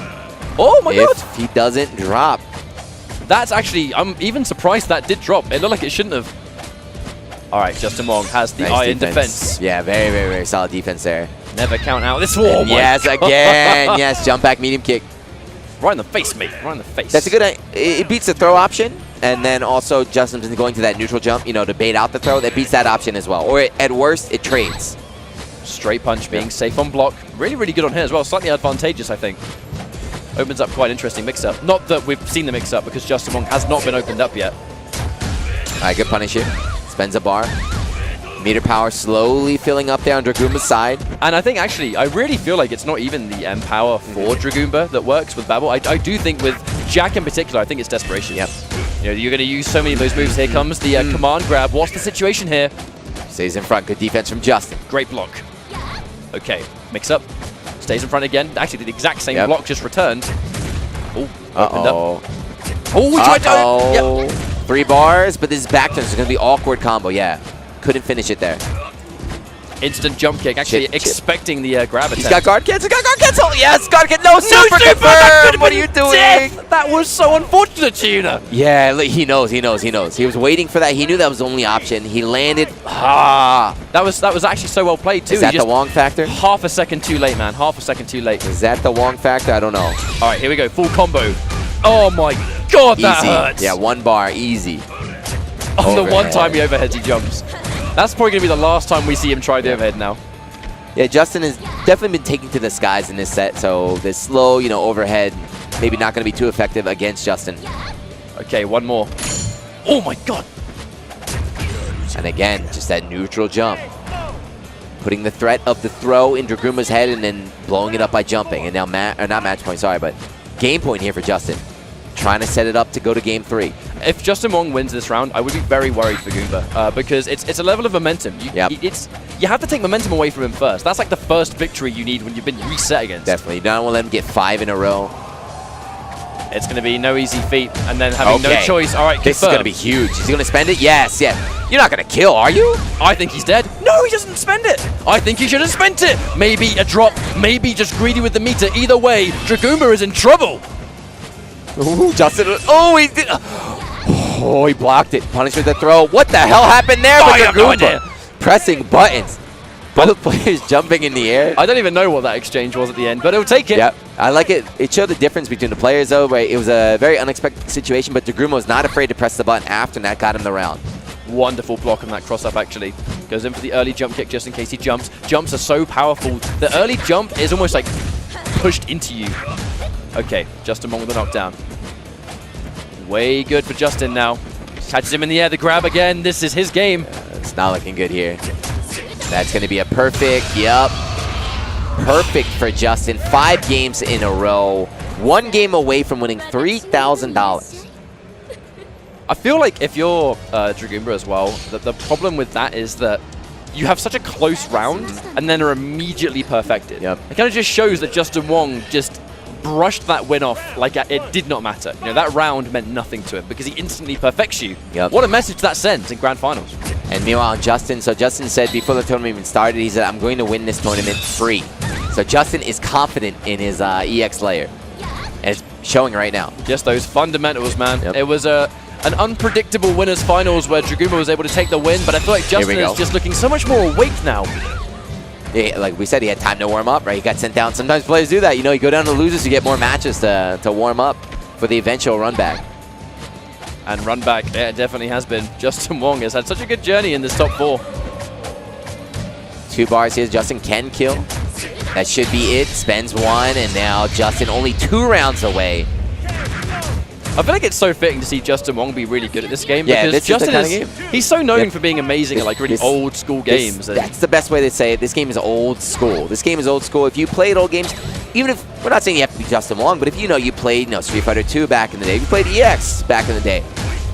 Oh my god! If he doesn't drop. That's actually, I'm even surprised that did drop. It looked like it shouldn't have. Alright, Justin Wong has the iron defense. Yeah, very, very, very solid defense there. Never count out this war. Yes, again. Yes, jump back, medium kick. Right in the face, mate. Right in the face. That's a good... It beats the throw option. And then also Justin's going to that neutral jump, you know, to bait out the throw. That beats that option as well. Or at worst, it trades. Straight punch being safe on block. Really, really good on here as well. Slightly advantageous, I think. Opens up quite an interesting mix-up. Not that we've seen the mix-up because Justin Wong has not been opened up yet. All right, good punish here. Spends a bar. Meter power slowly filling up there on Dragoomba's side. And I think actually, I really feel like it's not even the M power for Dragoomba that works with Babel. I do think with Jack in particular, I think it's desperation. Yep. You know, you're going to use so many of those moves. Here comes the command grab. What's the situation here? Stays in front. Good defense from Justin. Great block. Okay, mix up. Stays in front again. Actually, the exact same block just returned. Oh, opened up. Oh, we tried to. Yep. 3 bars, but this is back turn, so it's going to be awkward combo. Yeah. Couldn't finish it there. Instant jump kick, actually expecting the grab attempt. He's got guard cancel, cancel! Yes, guard cancel! No, super confirmed! What are you doing? Death. That was so unfortunate, Tuna. Yeah, he knows. He was waiting for that. He knew that was the only option. He landed. Ah! That was actually so well played, too. Is that the Wong factor? Half a second too late, man. Half a second too late. Is that the Wong factor? I don't know. All right, here we go. Full combo. Oh, my God, that hurts. Yeah, 1 bar, easy. On the one time he overheads, he jumps. That's probably going to be the last time we see him try the overhead now. Yeah, Justin has definitely been taking to the skies in this set, so this slow, you know, overhead, maybe not going to be too effective against Justin. Okay, 1 more. Oh my god! And again, just that neutral jump. Putting the threat of the throw in Dragoomba's head and then blowing it up by jumping. And now, not match point, sorry, but game point here for Justin. Trying to set it up to go to game 3. If Justin Wong wins this round, I would be very worried for Goomba because it's a level of momentum. You have to take momentum away from him first. That's like the first victory you need when you've been reset against. Definitely. You don't want to let him get 5 in a row. It's going to be no easy feat, and then having no choice. All right, this is going to be huge. Is he going to spend it? Yes, yeah. You're not going to kill, are you? I think he's dead. No, he doesn't spend it. I think he should have spent it. Maybe a drop, maybe just greedy with the meter. Either way, Dragoomba is in trouble. Ooh, Justin. Oh, he did. Oh, he blocked it. Punish with the throw. What the hell happened there with Dragoomba? Pressing buttons. Both players jumping in the air. I don't even know what that exchange was at the end, but it'll take it. Yep. I like it. It showed the difference between the players, though. Right? It was a very unexpected situation, but Dragoomba was not afraid to press the button after, and that got him the round. Wonderful block on that cross-up, actually. Goes in for the early jump kick just in case he jumps. Jumps are so powerful. The early jump is almost like pushed into you. Okay, Justin Wong with the knockdown. Way good for Justin now. Catches him in the air, the grab again. This is his game. It's not looking good here. That's going to be a perfect, yep. Perfect for Justin. 5 games in a row. 1 game away from winning $3,000. I feel like if you're Dragoomba as well, that the problem with that is that you have such a close round and then are immediately perfected. Yep. It kind of just shows that Justin Wong just brushed that win off like it did not matter. You know, that round meant nothing to him because he instantly perfects you. Yep. What a message that sends in Grand Finals. And meanwhile, Justin said before the tournament even started, he said, I'm going to win this tournament free. So Justin is confident in his EX layer. And it's showing right now. Just those fundamentals, man. Yep. It was an unpredictable winners finals where Dragoomba was able to take the win, but I feel like Justin is just looking so much more awake now. Yeah, like we said, he had time to warm up, right? He got sent down. Sometimes players do that. You know, you go down to losers, you get more matches to warm up for the eventual run back. And run back, yeah, it definitely has been. Justin Wong has had such a good journey in this top 4. 2 bars here. Justin can kill. That should be it. Spends 1, and now Justin only 2 rounds away. I feel like it's so fitting to see Justin Wong be really good at this game. Yeah, because this is the Justin kind of game. He's so known for being amazing at like really old school games. That's the best way to say it. This game is old school. This game is old school. If you played old games, even if, we're not saying you have to be Justin Wong, but if you know you played Street Fighter 2 back in the day, if you played EX back in the day,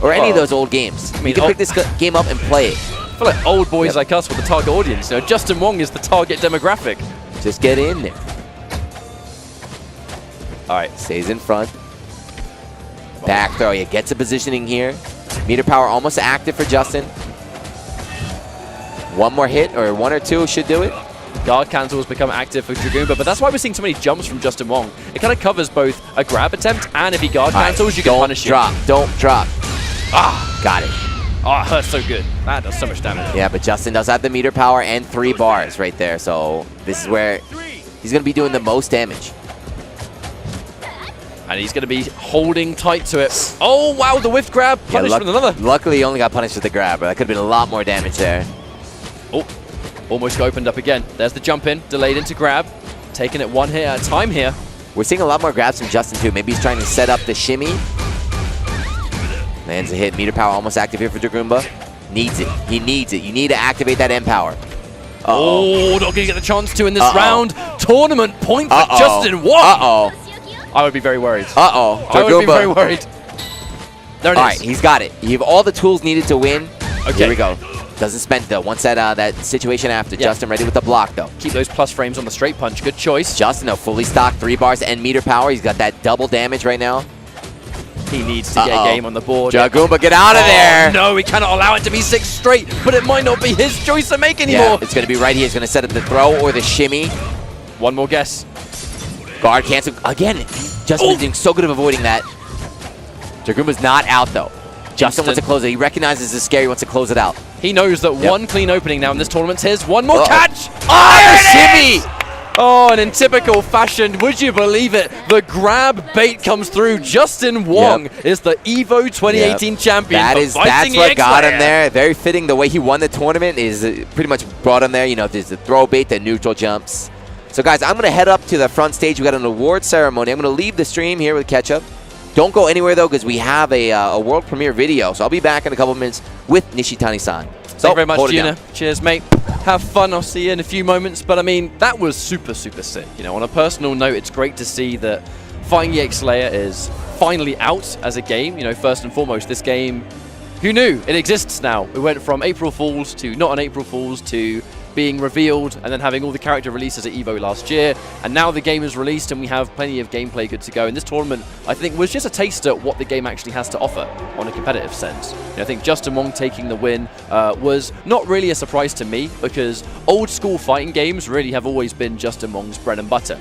or any of those old games, you can pick this game up and play it. I feel like old boys like us were the target audience. You know, Justin Wong is the target demographic. Just get in there. All right. Stays in front. Back throw, yeah, gets a positioning here. Meter power almost active for Justin. 1 more hit, or 1 or 2 should do it. Guard cancel has become active for Dragoomba, but that's why we're seeing so many jumps from Justin Wong. It kind of covers both a grab attempt, and if he guard cancels, you can punish him. Don't drop. Ah, got it. Oh, that's so good. That does so much damage. Yeah, but Justin does have the meter power and 3 bars right there, so this is where he's going to be doing the most damage. And he's going to be holding tight to it. Oh, wow, the whiff grab. Punished with another. Luckily, he only got punished with the grab, but that could have been a lot more damage there. Oh, almost opened up again. There's the jump in, delayed into grab. Taking it 1 hit at a time here. We're seeing a lot more grabs from Justin, too. Maybe he's trying to set up the shimmy. Lands a hit. Meter power almost active here for Dragoomba. Needs it. He needs it. You need to activate that M power. Oh, not going to get the chance to in this round. Tournament point for Justin Wong. I would be very worried. I would be very worried. There it is. All right, he's got it. You have all the tools needed to win. Okay. Here we go. Doesn't spend, though. Once that situation after. Yeah. Justin ready with the block, though. Keep those plus frames on the straight punch. Good choice. Justin, though, fully stocked. 3 bars and meter power. He's got that double damage right now. He needs to get a game on the board. Dragoomba, get out of there. No, we cannot allow it to be 6 straight, but it might not be his choice to make anymore. Yeah, it's going to be right here. He's going to set up the throw or the shimmy. One more guess. Guard cancel. Again, Justin's doing so good of avoiding that. Dragoomba's not out, though. Justin wants to close it. He recognizes it's scary. He wants to close it out. He knows that one clean opening now in this tournament's his. One more catch. Oh, the shimmy. Oh, and in typical fashion, would you believe it? The grab bait comes through. Justin Wong is the EVO 2018 champion. That's what got him there. Very fitting. The way he won the tournament is pretty much brought him there. You know, there's the throw bait, the neutral jumps. So, guys, I'm going to head up to the front stage. We got an award ceremony. I'm going to leave the stream here with Ketchup. Don't go anywhere, though, because we have a world premiere video. So I'll be back in a couple minutes with Nishitani-san. Thank you very much, Gina. Cheers, mate. Have fun. I'll see you in a few moments. But, I mean, that was super, super sick. You know, on a personal note, it's great to see that Fighting EX Slayer is finally out as a game. You know, first and foremost, this game, who knew? It exists now. We went from April Fools to not an April Fools to being revealed and then having all the character releases at EVO last year, and now the game is released and we have plenty of gameplay good to go. And this tournament, I think, was just a taster of what the game actually has to offer on a competitive sense. You know, I think Justin Wong taking the win was not really a surprise to me, because old school fighting games really have always been Justin Wong's bread and butter.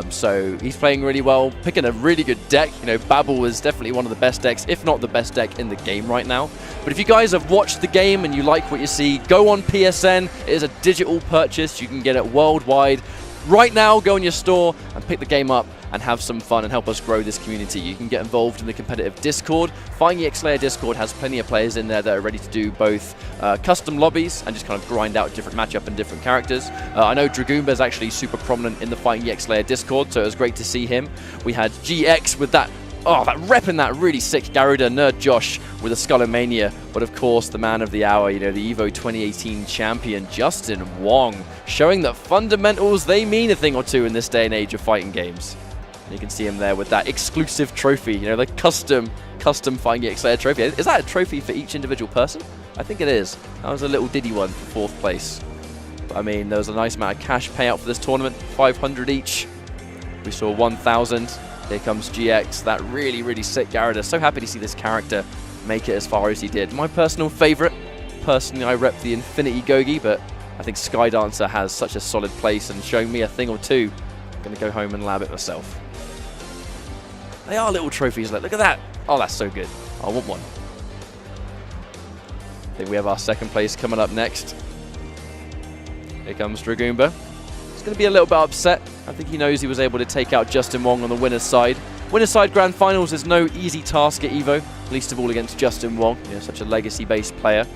So he's playing really well, picking a really good deck. You know, Babel is definitely one of the best decks, if not the best deck in the game right now. But if you guys have watched the game and you like what you see, go on PSN. It is a digital purchase. You can get it worldwide. Right now, go in your store and pick the game up and have some fun and help us grow this community. You can get involved in the competitive Discord. Fighting EX Slayer Discord has plenty of players in there that are ready to do both custom lobbies and just kind of grind out different matchup and different characters. I know Dragoomba is actually super prominent in the Fighting EX Slayer Discord, so it was great to see him. We had GX with that repping that really sick Garuda, Nerd Josh with a Skullomania, but of course the man of the hour, you know, the EVO 2018 champion, Justin Wong, showing that fundamentals, they mean a thing or two in this day and age of fighting games. And you can see him there with that exclusive trophy, you know, the custom Fighting EX Slayer trophy. Is that a trophy for each individual person? I think it is. That was a little diddy one for 4th place. But I mean, there was a nice amount of cash payout for this tournament, 500 each. We saw 1,000. Here comes GX, that really, really sick Garuda. So happy to see this character make it as far as he did. My personal favorite, personally, I rep the Infinity Gogi, but I think Skydancer has such a solid place and showing me a thing or two. I'm going to go home and lab it myself. They are little trophies. Look at that. Oh, that's so good. I want one. I think we have our 2nd place coming up next. Here comes Dragoomba. He's going to be a little bit upset. I think he knows he was able to take out Justin Wong on the winner's side. Winner's side Grand Finals is no easy task at EVO, least of all against Justin Wong, you know, such a legacy-based player.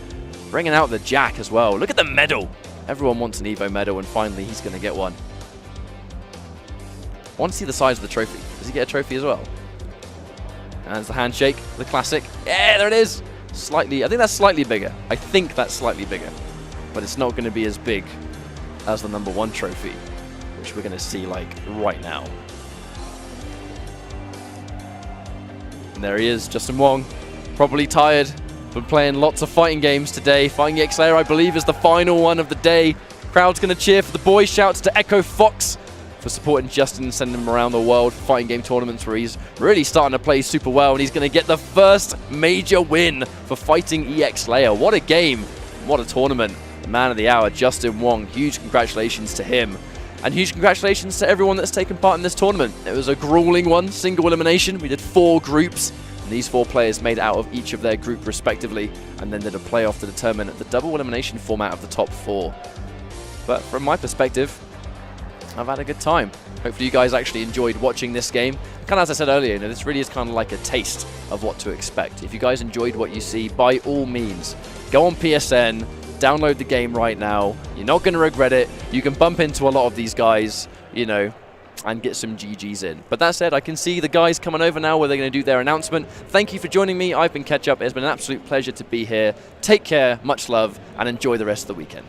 Bringing out the Jack as well. Look at the medal. Everyone wants an EVO medal, and finally he's going to get one. I want to see the size of the trophy. Does he get a trophy as well? And there's the handshake, the classic. Yeah, there it is. Slightly, I think that's slightly bigger. I think that's slightly bigger. But it's not going to be as big as the #1 trophy, which we're going to see like right now. And there he is, Justin Wong. Probably tired. Been playing lots of fighting games today. Fighting EX Layer, I believe, is the final one of the day. Crowd's going to cheer for the boy. Shouts to Echo Fox for supporting Justin and sending him around the world for fighting game tournaments where he's really starting to play super well, and he's going to get the first major win for fighting EX Layer. What a game. What a tournament. The man of the hour, Justin Wong. Huge congratulations to him. And huge congratulations to everyone that's taken part in this tournament. It was a grueling one, single elimination. We did 4 groups. These 4 players made out of each of their group respectively, and then did a playoff to determine the double elimination format of the top 4. But from my perspective, I've had a good time. Hopefully you guys actually enjoyed watching this game. Kind of as I said earlier, you know, this really is kind of like a taste of what to expect. If you guys enjoyed what you see, by all means, go on PSN, download the game right now. You're not going to regret it. You can bump into a lot of these guys, you know, and get some GGs in. But that said, I can see the guys coming over now where they're going to do their announcement. Thank you for joining me. I've been Ketchup. It's been an absolute pleasure to be here. Take care, much love, and enjoy the rest of the weekend.